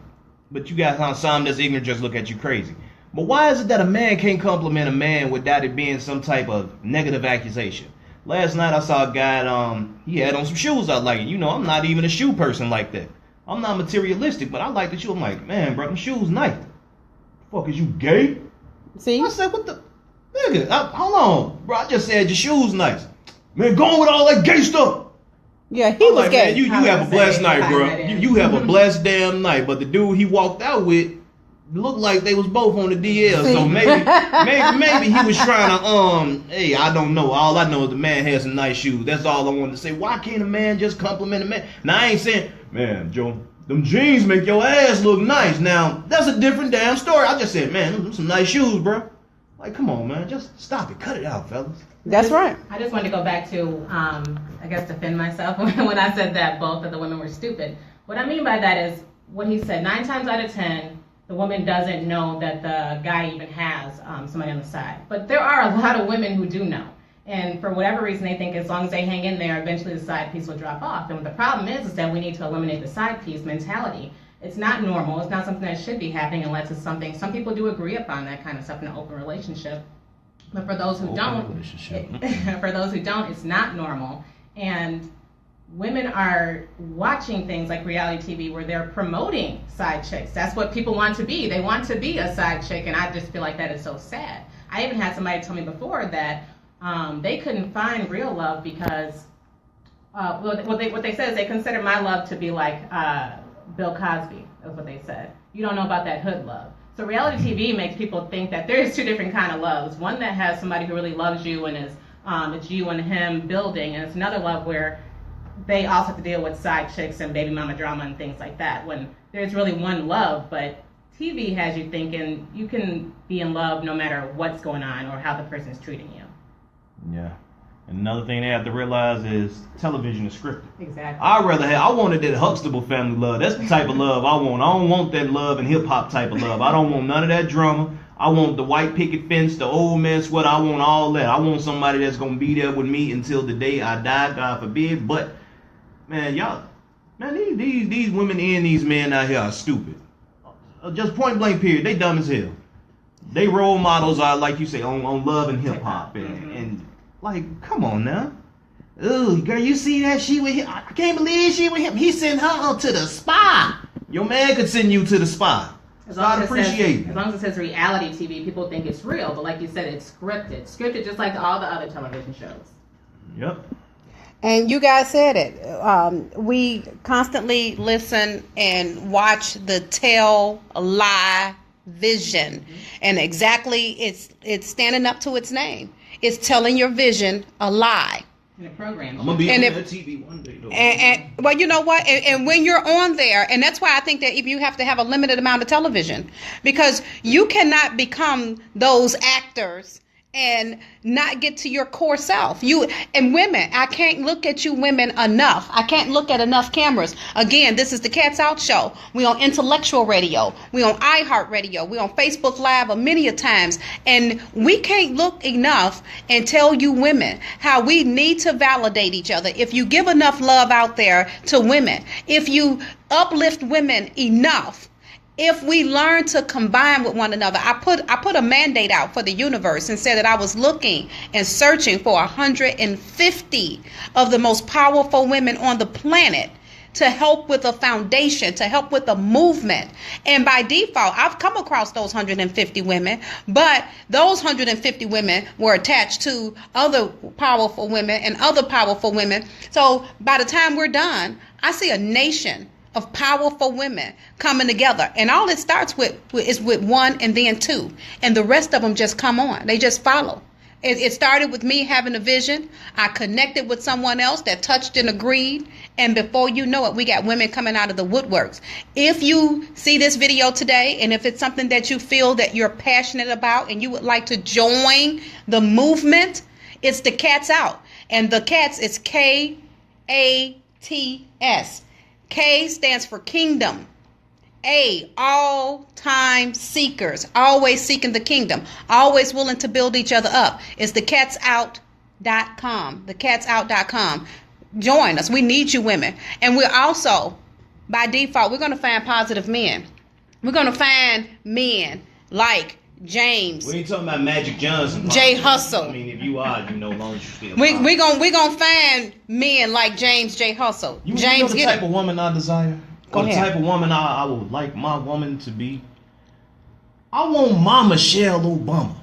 But you guys, some that's ignorant just look at you crazy. But why is it that a man can't compliment a man without it being some type of negative accusation? Last night I saw a guy, he had on some shoes I like. I'm not even a shoe person like that. I'm not materialistic, but I like the shoe. I'm like, man, bro, them shoes nice. Fuck, is you gay? See? I said, what the? Nigga, hold on. Bro, I just said your shoes nice. Man, go on with all that gay stuff. Yeah, he was like, gay. Man, you have a blessed night, bro. You have a blessed damn night. But the dude he walked out with looked like they was both on the DL. So maybe he was trying to, hey, I don't know. All I know is the man has some nice shoes. That's all I wanted to say. Why can't a man just compliment a man? Now, I ain't saying, man, Joe, them jeans make your ass look nice. Now, that's a different damn story. I just said, man, them some nice shoes, bro. Like, come on, man. Just stop it. Cut it out, fellas. That's right. I just wanted to go back to, I guess, defend myself when I said that both of the women were stupid. What I mean by that is what he said. 9 times out of 10, the woman doesn't know that the guy even has somebody on the side. But there are a lot of women who do know. And for whatever reason, they think as long as they hang in there, eventually the side piece will drop off. And what the problem is that we need to eliminate the side piece mentality. It's not normal. It's not something that should be happening unless it's something. Some people do agree upon that kind of stuff in an open relationship. But for those who don't, it's not normal. And women are watching things like reality TV where they're promoting side chicks. That's what people want to be. They want to be a side chick, and I just feel like that is so sad. I even had somebody tell me before that they couldn't find real love because what they said is they consider my love to be like Bill Cosby. That's what they said. You don't know about that hood love. So reality TV makes people think that there's 2 different kind of loves. One that has somebody who really loves you and is it's you and him building, and it's another love where they also have to deal with side chicks and baby mama drama and things like that. When there's really one love, but TV has you thinking you can be in love no matter what's going on or how the person's treating you. Yeah. And another thing they have to realize is television is scripted. Exactly. I wanted that Huxtable family love. That's the type of love I want. I don't want that love and hip hop type of love. I don't want none of that drama. I want the white picket fence, the old man sweater. I want all that. I want somebody that's gonna be there with me until the day I die, God forbid. But man, these women and these men out here are stupid. Just point blank period. They dumb as hell. They role models are, like you say, on love and hip hop and like, come on now. Ooh, girl, you see that she with him? I can't believe she with him. He sent her to the spa. Your man could send you to the spa. Start appreciating. As long as it says reality TV, people think it's real. But like you said, it's scripted. Scripted just like all the other television shows. Yep. And you guys said it. We constantly listen and watch the tell lie vision. And exactly, it's standing up to its name. It's telling your vision a lie. In a program. I'm gonna be on that TV one day though. And well, you know what? And when you're on there, and that's why I think that if you have to have a limited amount of television, because you cannot become those actors and not get to your core self. You and women, I can't look at you women enough. I can't look at enough cameras. Again, this is the Cats Out Show. We on intellectual radio. We on iHeartRadio. We on Facebook Live many a times. And we can't look enough and tell you women how we need to validate each other. If you give enough love out there to women, if you uplift women enough, if we learn to combine with one another. I put a mandate out for the universe and said that I was looking and searching for 150 of the most powerful women on the planet to help with a foundation, to help with a movement. And by default, I've come across those 150 women, but those 150 women were attached to other powerful women and other powerful women. So by the time we're done, I see a nation of powerful women coming together, and all it starts with is with one and then two, and the rest of them just come on. They just follow. It started with me having a vision. I connected with someone else that touched and agreed, and before you know it, we got women coming out of the woodworks. If you see this video today, and if it's something that you feel that you're passionate about and you would like to join the movement, it's the Cats Out, and the Cats is KATS. K stands for kingdom. A, all time seekers, always seeking the kingdom, always willing to build each other up. It's thecatsout.com. Thecatsout.com. Join us. We need you women. And we're also, by default, we're going to find positive men. We're going to find men like James. We ain't talking about Magic Johnson. J. Hustle. I mean, if you are, you know, long as you still. We gonna find men like James J. Hustle. You James, know the type of woman I desire? Go The ahead. type of woman I would like my woman to be? I want my Michelle Obama.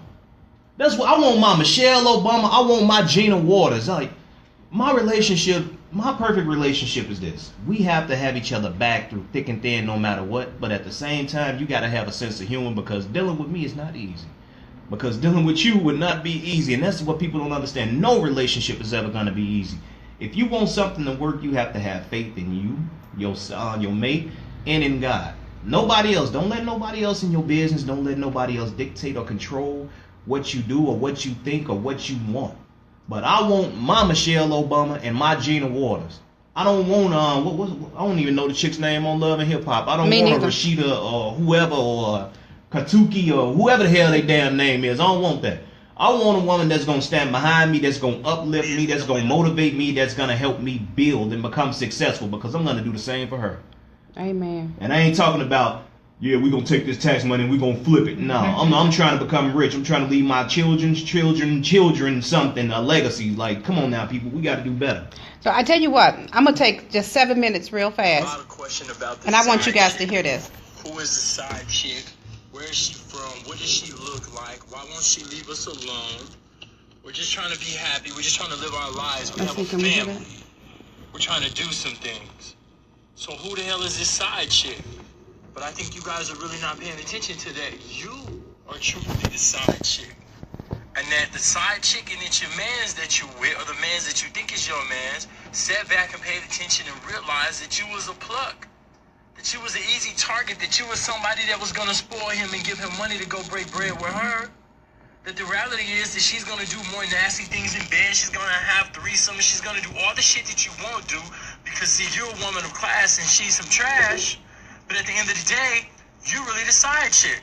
That's what I want, my Michelle Obama. I want my Gina Waters. Like, my perfect relationship is this. We have to have each other back through thick and thin no matter what. But at the same time, you got to have a sense of humor, because dealing with me is not easy. Because dealing with you would not be easy. And that's what people don't understand. No relationship is ever going to be easy. If you want something to work, you have to have faith in you, your mate, and in God. Nobody else. Don't let nobody else in your business. Don't let nobody else dictate or control what you do or what you think or what you want. But I want my Michelle Obama and my Gina Waters. I don't want I don't even know the chick's name on Love and Hip Hop. I don't want a Rashida or whoever, or Katuki or whoever the hell they damn name is. I don't want that. I want a woman that's gonna stand behind me, that's gonna uplift me, that's gonna motivate me, that's gonna help me build and become successful, because I'm gonna do the same for her. Amen. And I ain't talking about, yeah, we're gonna take this tax money and we're gonna flip it. No, I'm trying to become rich. I'm trying to leave my children something, a legacy. Like, come on now, people, we got to do better. So I tell you what, I'm gonna take just 7 minutes real fast, A lot of question about the and I want you guys side to chick. hear this. Who is the side chick? Where is she from? What does she look like? Why won't she leave us alone? We're just trying to be happy. We're just trying to live our lives. We have a Can we hear family. that? We're trying to do some things. So who the hell is this side chick? But I think you guys are really not paying attention to that. You are truly the side chick. And that the side chick and it's your mans that you with, or the mans that you think is your mans, sat back and paid attention and realized that you was a pluck. That you was an easy target, that you was somebody that was going to spoil him and give him money to go break bread with her. That the reality is that she's gonna do more nasty things in bed. She's gonna have threesomes. She's gonna do all the shit that you won't do because, see, you're a woman of class and she's some trash. But at the end of the day, you really the side chick.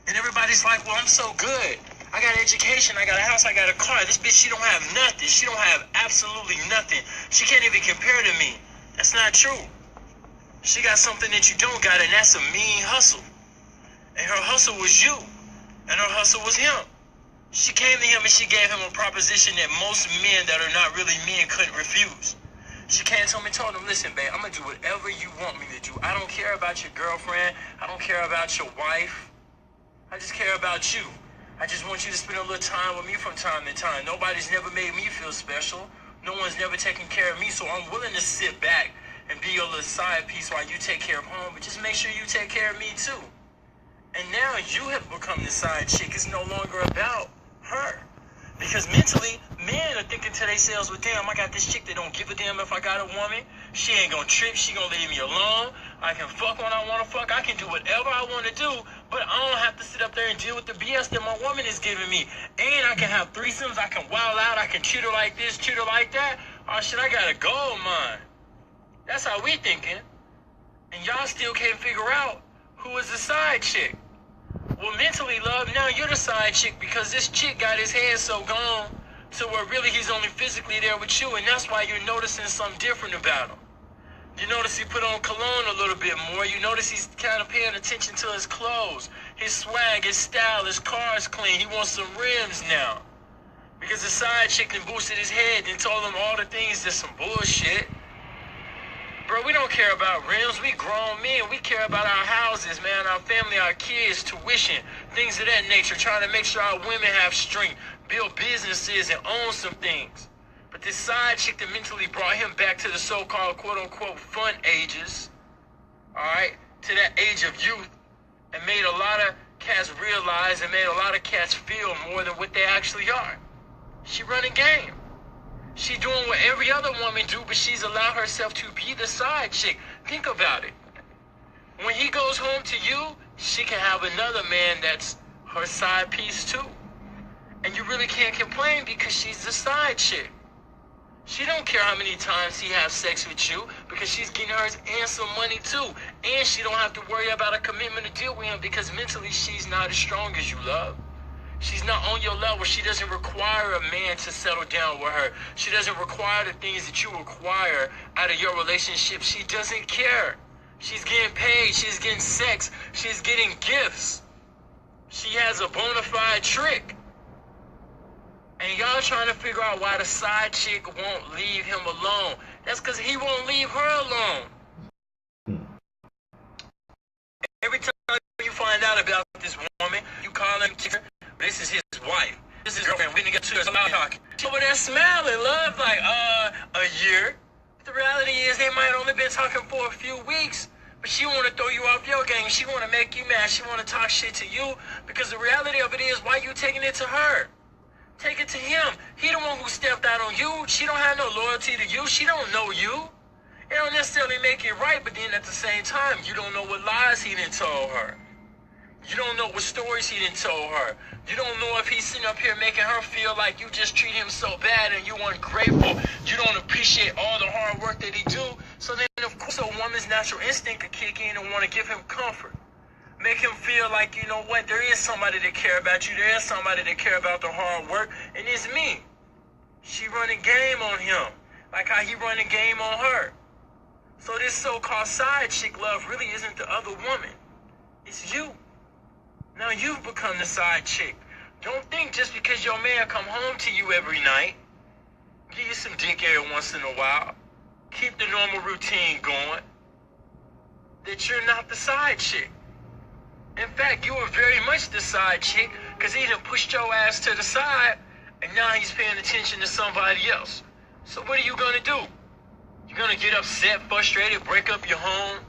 And everybody's like, well, I'm so good. I got an education. I got a house. I got a car. This bitch, she don't have nothing. She don't have absolutely nothing. She can't even compare to me. That's not true. She got something that you don't got, and that's a mean hustle. And her hustle was you. And her hustle was him. She came to him and she gave him a proposition that most men that are not really men couldn't refuse. She came to him and told him, listen, babe, I'm going to do whatever you want me to do. I don't care about your girlfriend. I don't care about your wife. I just care about you. I just want you to spend a little time with me from time to time. Nobody's never made me feel special. No one's never taken care of me, so I'm willing to sit back and be your little side piece while you take care of home, but just make sure you take care of me too. And now you have become the side chick. It's no longer about her. Because mentally, men are thinking to themselves, well, damn, I got this chick that don't give a damn if I got a woman. She ain't gonna trip. She gonna leave me alone. I can fuck when I want to fuck. I can do whatever I want to do, but I don't have to sit up there and deal with the BS that my woman is giving me. And I can have threesomes. I can wild out. I can treat her like this, treat her like that. Oh, shit, I got a gold mine. That's how we thinking. And y'all still can't figure out who is the side chick. Well, mentally, love, now you're the side chick because this chick got his head so gone to where really he's only physically there with you, and that's why you're noticing something different about him. You notice he put on cologne a little bit more. You notice he's kind of paying attention to his clothes, his swag, his style, his car's clean. He wants some rims now. Because the side chick then boosted his head and told him all the things that's some bullshit. Bro, we don't care about rims. We grown men. We care about our houses, man, our family, our kids, tuition, things of that nature, trying to make sure our women have strength, build businesses, and own some things. But this side chick that mentally brought him back to the so-called quote-unquote fun ages, all right, to that age of youth, and made a lot of cats realize and made a lot of cats feel more than what they actually are. She running game. She doing what every other woman do, but she's allowed herself to be the side chick. Think about it. When he goes home to you, she can have another man that's her side piece too. And you really can't complain because she's the side chick. She don't care how many times he has sex with you because she's getting hers and some money too. And she don't have to worry about a commitment to deal with him because mentally she's not as strong as you, love. She's not on your level. She doesn't require a man to settle down with her. She doesn't require the things that you require out of your relationship. She doesn't care. She's getting paid. She's getting sex. She's getting gifts. She has a bona fide trick. And y'all trying to figure out why the side chick won't leave him alone. That's because he won't leave her alone. Every time you find out about this woman, you call him, this is his wife. This is his girlfriend. We didn't get to her. So I'm talking. Over there smiling, love, like, a year. The reality is they might only been talking for a few weeks. But she want to throw you off your game. She want to make you mad. She want to talk shit to you. Because the reality of it is, why you taking it to her? Take it to him. He the one who stepped out on you. She don't have no loyalty to you. She don't know you. It don't necessarily make it right, but then at the same time, you don't know what lies he done told her. You don't know what stories he done told her. You don't know if he's sitting up here making her feel like you just treat him so bad and you ungrateful. You don't appreciate all the hard work that he do. So then, of course, a woman's natural instinct could kick in and want to give him comfort. Make him feel like, you know what, there is somebody that care about you. There is somebody that care about the hard work, and it's me. She running game on him, like how he running game on her. So this so-called side chick love really isn't the other woman. It's you. Now you've become the side chick. Don't think just because your man come home to you every night, give you some dick every once in a while, keep the normal routine going, that you're not the side chick. In fact, you were very much the side chick because he done pushed your ass to the side and now he's paying attention to somebody else. So what are you going to do? You're going to get upset, frustrated, break up your home?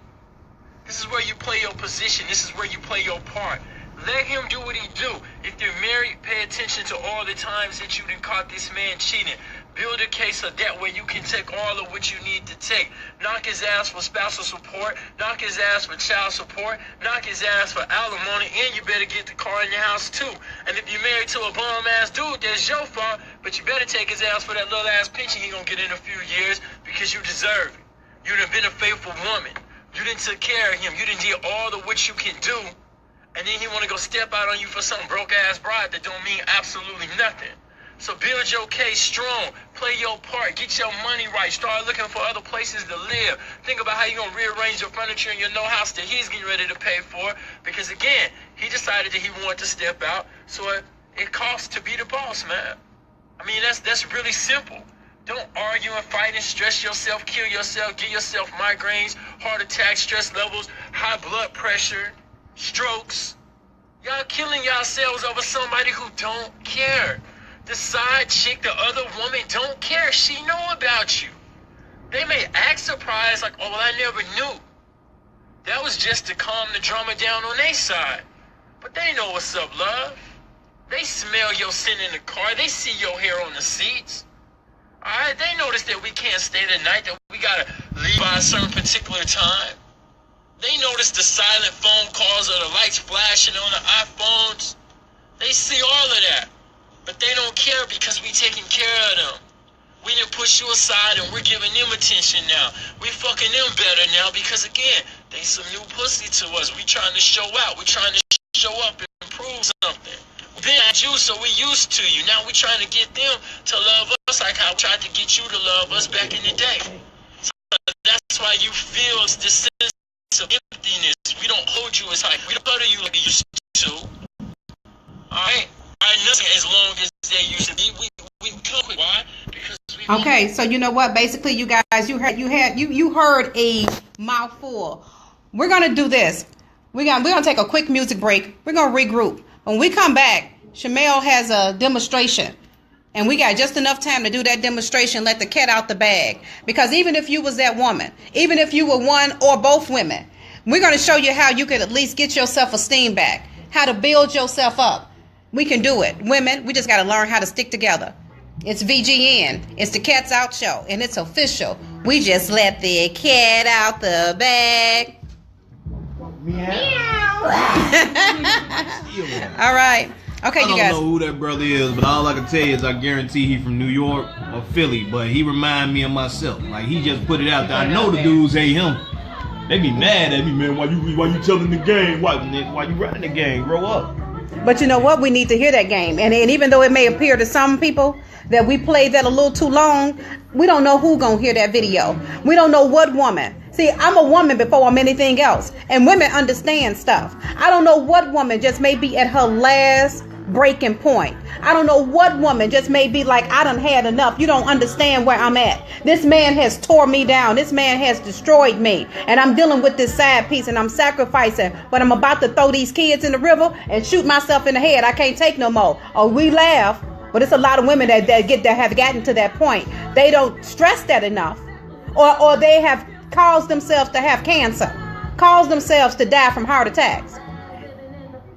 This is where you play your position. This is where you play your part. Let him do what he do. If you're married, pay attention to all the times that you done caught this man cheating. Build a case of that where you can take all of what you need to take. Knock his ass for spousal support. Knock his ass for child support. Knock his ass for alimony. And you better get the car in your house too. And if you're married to a bum-ass dude, that's your fault. But you better take his ass for that little ass pension he gonna get in a few years because you deserve it. You done been a faithful woman. You didn't take care of him. You didn't do all the what you can do. And then he want to go step out on you for some broke-ass bride that don't mean absolutely nothing. So build your case strong. Play your part. Get your money right. Start looking for other places to live. Think about how you're going to rearrange your furniture in your no house that he's getting ready to pay for. Because, again, he decided that he wanted to step out. So it costs to be the boss, man. I mean, that's really simple. Don't argue and fight and stress yourself, kill yourself, give yourself migraines, heart attacks, stress levels, high blood pressure, strokes. Y'all killing yourselves over somebody who don't care. The side chick, the other woman don't care. She know about you. They may act surprised like, oh, well, I never knew. That was just to calm the drama down on their side. But they know what's up, love. They smell your scent in the car. They see your hair on the seats. All right, they notice that we can't stay the night, that we got to leave by a certain particular time. They notice the silent phone calls or the lights flashing on the iPhones. They see all of that. But they don't care because we taking care of them. We didn't push you aside and we're giving them attention now. We fucking them better now because, again, they some new pussy to us. We trying to show out. We trying to show up and prove something. We've been at you, so we used to you. Now we trying to get them to love us like how we tried to get you to love us back in the day. So that's why you feel this sense of emptiness. We don't hold you as high. We don't cuddle you like we used to. Alright? Nothing as long as they used to be. We could. Why? Because we Okay, so you know what? Basically, you guys, you heard a mouthful. We're gonna do this. We're gonna take a quick music break. We're gonna regroup. When we come back, Shamel has a demonstration, and we got just enough time to do that demonstration. Let the cat out the bag. Because even if you was that woman, even if you were one or both women, we're gonna show you how you could at least get your self-esteem back. How to build yourself up. We can do it. Women, we just got to learn how to stick together. It's VGN. It's the Cats Out Show. And it's official. We just let the cat out the bag. Meow. All right. Okay, you guys. I don't know who that brother is, but all I can tell you is I guarantee he from New York or Philly. But he remind me of myself. Like, he just put it out there. I know the dudes hate him. They be mad at me, man. Why you telling the game? Why you running the game? Grow up. But you know what? We need to hear that game. And even though it may appear to some people that we played that a little too long, we don't know who gonna hear that video. We don't know what woman. See, I'm a woman before I'm anything else. And women understand stuff. I don't know what woman just may be at her last breaking point. I don't know what woman just may be like, I done had enough. You don't understand where I'm at. This man has tore me down. This man has destroyed me. And I'm dealing with this side piece and I'm sacrificing. But I'm about to throw these kids in the river and shoot myself in the head. I can't take no more. Or we laugh. But it's a lot of women that have gotten to that point. They don't stress that enough. Or they have caused themselves to have cancer. Caused themselves to die from heart attacks.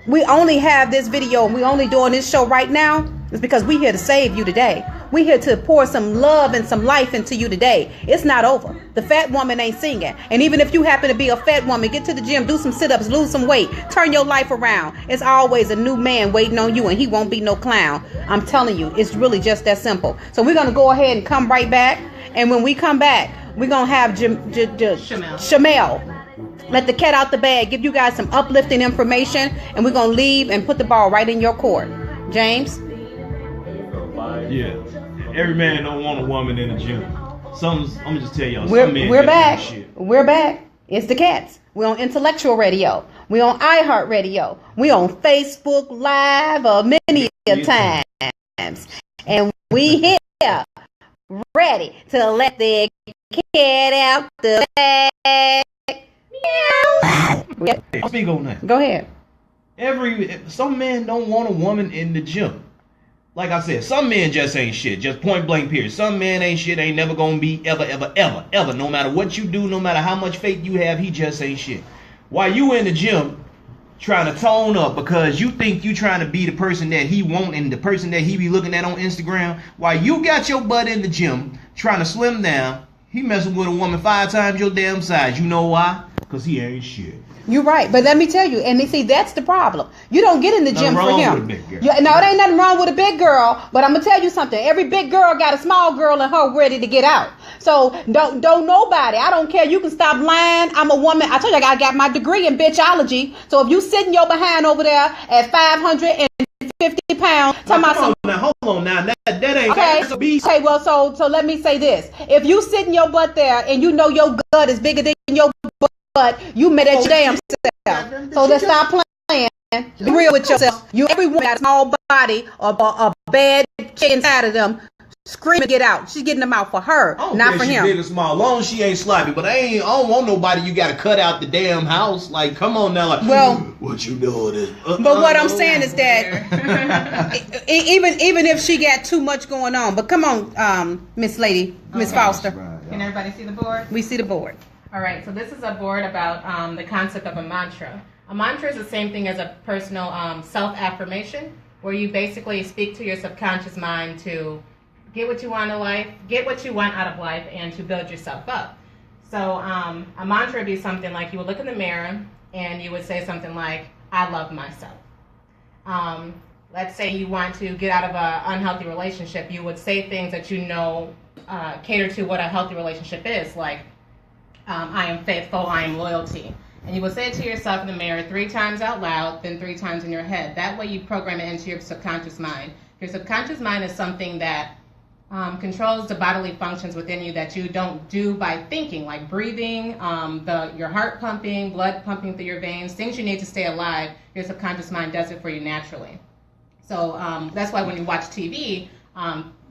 We only have this video and we only doing this show right now is because we here to save you today. We here to pour some love and some life into you today. It's not over. The fat woman ain't singing. And even if you happen to be a fat woman, get to the gym, do some sit-ups, lose some weight, turn your life around. It's always a new man waiting on you and he won't be no clown. I'm telling you, it's really just that simple. So we're going to go ahead and come right back. And when we come back, we're going to have Shamel. Let the cat out the bag. Give you guys some uplifting information. And we're going to leave and put the ball right in your court. James? Yeah. Every man don't want a woman in the gym. I'm going to just tell y'all. We're back. We're back. It's the Cats. We're on Intellectual Radio. We're on iHeartRadio. We're on Facebook Live many times. And we here ready to let the cat out the bag. I'll speak on that. Go ahead. Some men don't want a woman in the gym. Like I said, some men just ain't shit. Just point blank period. Some men ain't shit, ain't never gonna be ever. No matter what you do, no matter how much faith you have, he just ain't shit. While you in the gym, trying to tone up because you think you trying to be the person that he want and the person that he be looking at on Instagram. While you got your butt in the gym trying to slim down, he messing with a woman 5 times your damn size. You know why? Because he ain't shit. You're right, but let me tell you, and see, that's the problem. You don't get in the gym for him. With a big girl. No, it ain't nothing wrong with a big girl, but I'm gonna tell you something. Every big girl got a small girl in her ready to get out. So don't nobody. I don't care. You can stop lying. I'm a woman. I told you I got my degree in bitchology. So if you sitting your behind over there at 550 pounds, hold on now. That ain't okay. That's a beast. Okay, well, so let me say this: if you sitting your butt there and you know your gut is bigger than your butt, you made that your damn self. So let's stop playing. Be real with yourself. Everyone got a small body or a bad chick inside of them. Scream and get out. She's getting them out for her, not for him. Big or small, long as she ain't sloppy. But I don't want nobody. You got to cut out the damn house. Like, come on now. Like, well, what you doing? But what I'm saying is that even if she got too much going on, but come on, Miss Lady, Miss Foster. Can everybody see the board? We see the board. All right, so this is a board about the concept of a mantra. A mantra is the same thing as a personal self-affirmation, where you basically speak to your subconscious mind to get what you want in life, get what you want out of life, and to build yourself up. So a mantra would be something like you would look in the mirror and you would say something like, I love myself. Let's say you want to get out of an unhealthy relationship. You would say things that you know cater to what a healthy relationship is, like, I am faithful, I am loyalty. And you will say it to yourself in the mirror 3 times out loud, then 3 times in your head. That way you program it into your subconscious mind. Your subconscious mind is something that controls the bodily functions within you that you don't do by thinking, like breathing, your heart pumping, blood pumping through your veins, things you need to stay alive. Your subconscious mind does it for you naturally. So that's why when you watch TV,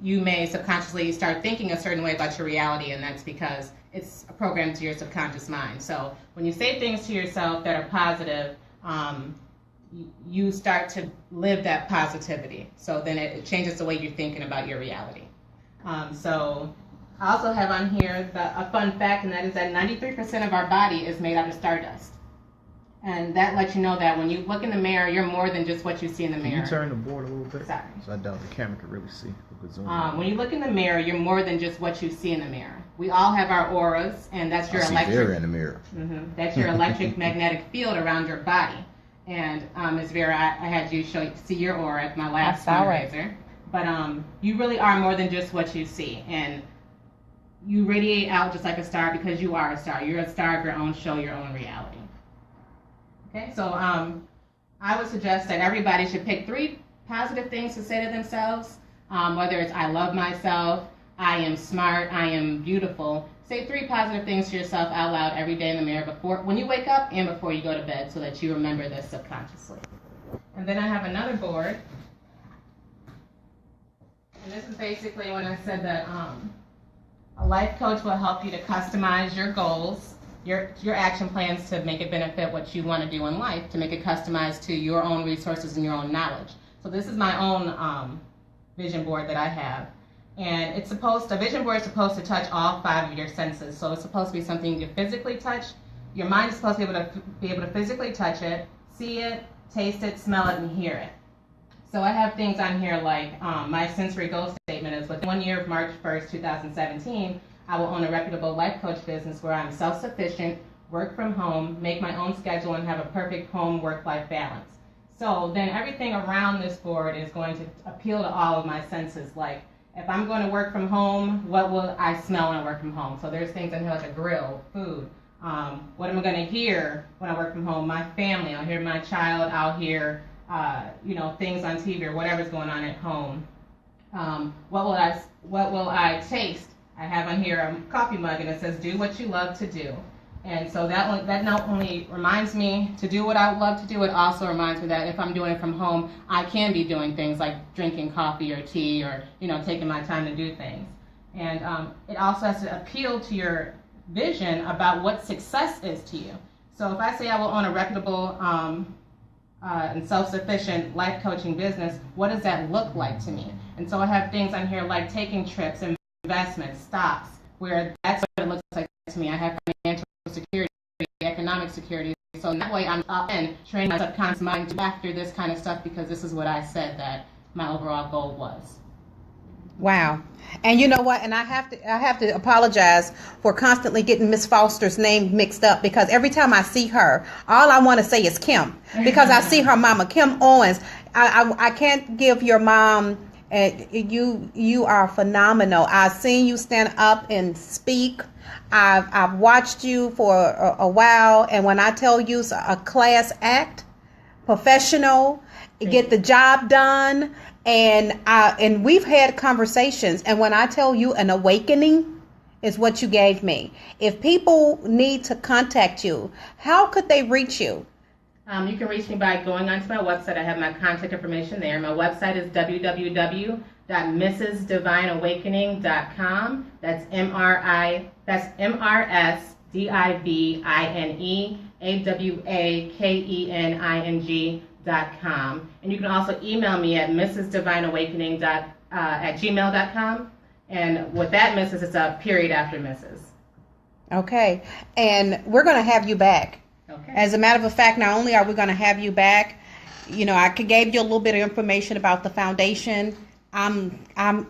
you may subconsciously start thinking a certain way about your reality, and that's because it's programmed to your subconscious mind. So when you say things to yourself that are positive, you start to live that positivity. So then it changes the way you're thinking about your reality. So I also have on here a fun fact, and that is that 93% of our body is made out of stardust. And that lets you know that when you look in the mirror, you're more than just what you see in the mirror. Can you turn the board a little bit? Sorry. So I doubt the camera can really see. When you look in the mirror, you're more than just what you see in the mirror. We all have our auras, and that's your electric. Vera in the mirror. That's your electric magnetic field around your body. And Ms. Vera, I had you see your aura at my last fundraiser. But you really are more than just what you see, and you radiate out just like a star because you are a star. You're a star of your own show, your own reality. Okay, so I would suggest that everybody should pick 3 positive things to say to themselves, whether it's I love myself, I am smart, I am beautiful. Say 3 positive things to yourself out loud every day in the mirror when you wake up and before you go to bed, so that you remember this subconsciously. And then I have another board. And this is basically when I said that a life coach will help you to customize your goals, your action plans to make it benefit what you want to do in life, to make it customized to your own resources and your own knowledge. So this is my own vision board that I have. And a vision board is supposed to touch all 5 of your senses. So it's supposed to be something you physically touch. Your mind is supposed to be able to physically touch it, see it, taste it, smell it, and hear it. So I have things on here like my sensory goal statement is within 1 year of March 1st, 2017, I will own a reputable life coach business where I'm self-sufficient, work from home, make my own schedule, and have a perfect home work-life balance. So then everything around this board is going to appeal to all of my senses. Like if I'm going to work from home, what will I smell when I work from home? So there's things in here like a grill, food. What am I going to hear when I work from home? My family. I'll hear my child. I'll hear things on TV or whatever's going on at home. What will I taste? I have on here a coffee mug and it says, do what you love to do. And so that not only reminds me to do what I love to do, it also reminds me that if I'm doing it from home, I can be doing things like drinking coffee or tea or, taking my time to do things. And it also has to appeal to your vision about what success is to you. So if I say I will own a reputable and self-sufficient life coaching business, what does that look like to me? And so I have things on here like taking trips, investments, stocks, where that's what it looks like to me. I have financial security, economic security. so that way I'm up and training my subconscious mind to after this kind of stuff, because this is what I said that my overall goal was. Wow. And you know what? And I have to apologize for constantly getting Miss Foster's name mixed up, because every time I see her, all I want to say is Kim, because I see her mama, Kim Owens. I can't give your mom. You are phenomenal. I've seen you stand up and speak. I've watched you for a while, and when I tell you it's a class act, professional, get the job done. And we've had conversations, and when I tell you an awakening is what you gave me. If people need to contact you, how could they reach you? You can reach me by going onto my website. I have my contact information there. My website is www.mrsdivineawakening.com. That's MRSDIVINEAWAKENING.com. And you can also email me at mrsdivineawakening at gmail.com. And with that Mrs., it's a period after Mrs. Okay. And we're going to have you back. Okay. As a matter of fact, not only are we going to have you back, you know, I gave you a little bit of information about the foundation. I'm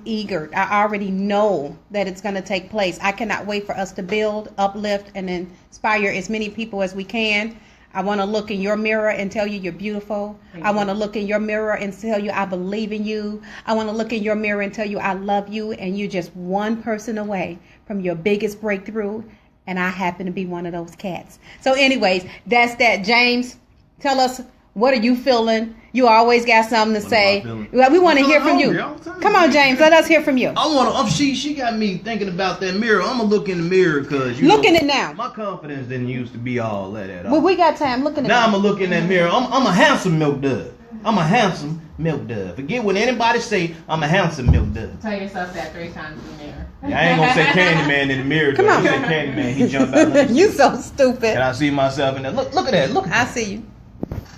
eager. I already know that it's going to take place. I cannot wait for us to build, uplift, and inspire as many people as we can. I want to look in your mirror and tell you you're beautiful. I want to look in your mirror and tell you I believe in you. I want to look in your mirror and tell you I love you, and you're just one person away from your biggest breakthrough, and I happen to be one of those cats. So anyways, that's that. James, tell us, what are you feeling? You always got something to say. We want to hear from you. Come on, James, let us hear from you. I want to. She got me thinking about that mirror. I'm gonna look in the mirror because look in it now. My confidence didn't used to be all that at all. Well, we got time. Look in it now. I'm gonna look in that mirror. I'm a handsome milk dove. I'm a handsome milk dove. Forget what anybody say. I'm a handsome milk dove. Tell yourself that 3 times in the mirror. Yeah, I ain't gonna say Candyman in the mirror. Come on. You say Candyman, he jumped out. You so stupid. And I see myself in there. Look at that. Look. I see you.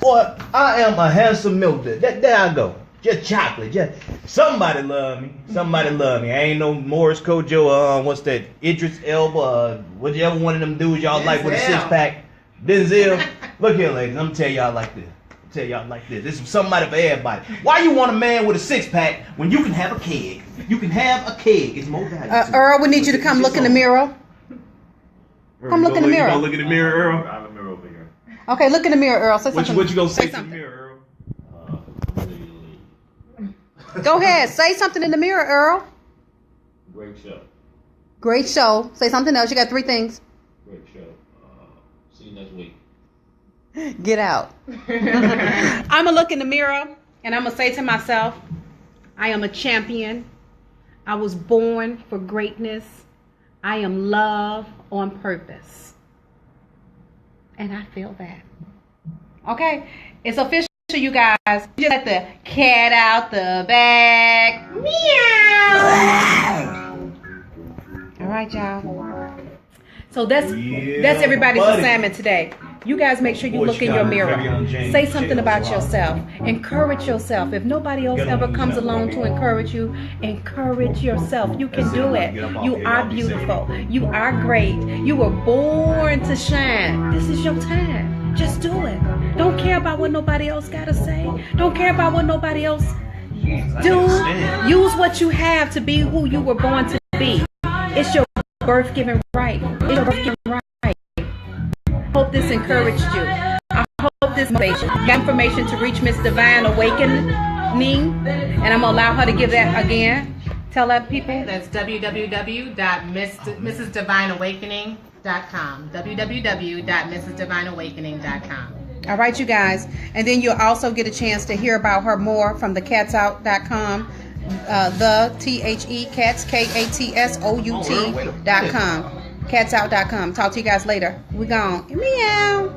Boy, I am a handsome milk dove. There I go. Just chocolate. Just somebody love me. Somebody love me. I ain't no Morris Kojo. What's that? Idris Elba. Whichever one of them dudes y'all like with a 6-pack. Denzel. Look here, ladies. I'm gonna tell y'all like this. This is somebody for everybody. Why you want a man with a 6-pack when you can have a keg? You can have a keg. It's more valuable. Earl, we need you to come look in the mirror. Come look in the mirror. You gonna look in the mirror, Earl? I have a mirror over here. Okay, look in the mirror, Earl. Say something. What you gonna say to the mirror, Earl? Go ahead. Say something in the mirror, Earl. Great show. Great show. Say something else. You got 3 things. Great show. See you next week. Get out. I'm going to look in the mirror and I'm going to say to myself, I am a champion. I was born for greatness. I am love on purpose. And I feel that. Okay. It's official, you guys. You just let the cat out the bag. Meow. All right, y'all. So that's everybody's assignment today. You guys make sure you look in your mirror. Say something about yourself. Encourage yourself. If nobody else ever comes along to encourage you, encourage yourself. You can do it. You are beautiful. You are great. You were born to shine. This is your time. Just do it. Don't care about what nobody else got to say. Don't care about what nobody else do. Use what you have to be who you were born to be. It's your birth-given right. It's your birth-given right. Hope this encouraged you. I hope this motivation. Got information to reach Miss Divine Awakening, and I'm gonna allow her to give that again. Tell that people. That's www.mrsdivineawakening.com. www.mrsdivineawakening.com. All right, you guys, and then you'll also get a chance to hear about her more from the catsout.com. The THE cats KATSOUT.com. Catsout.com. Talk to you guys later. We gone. Meow.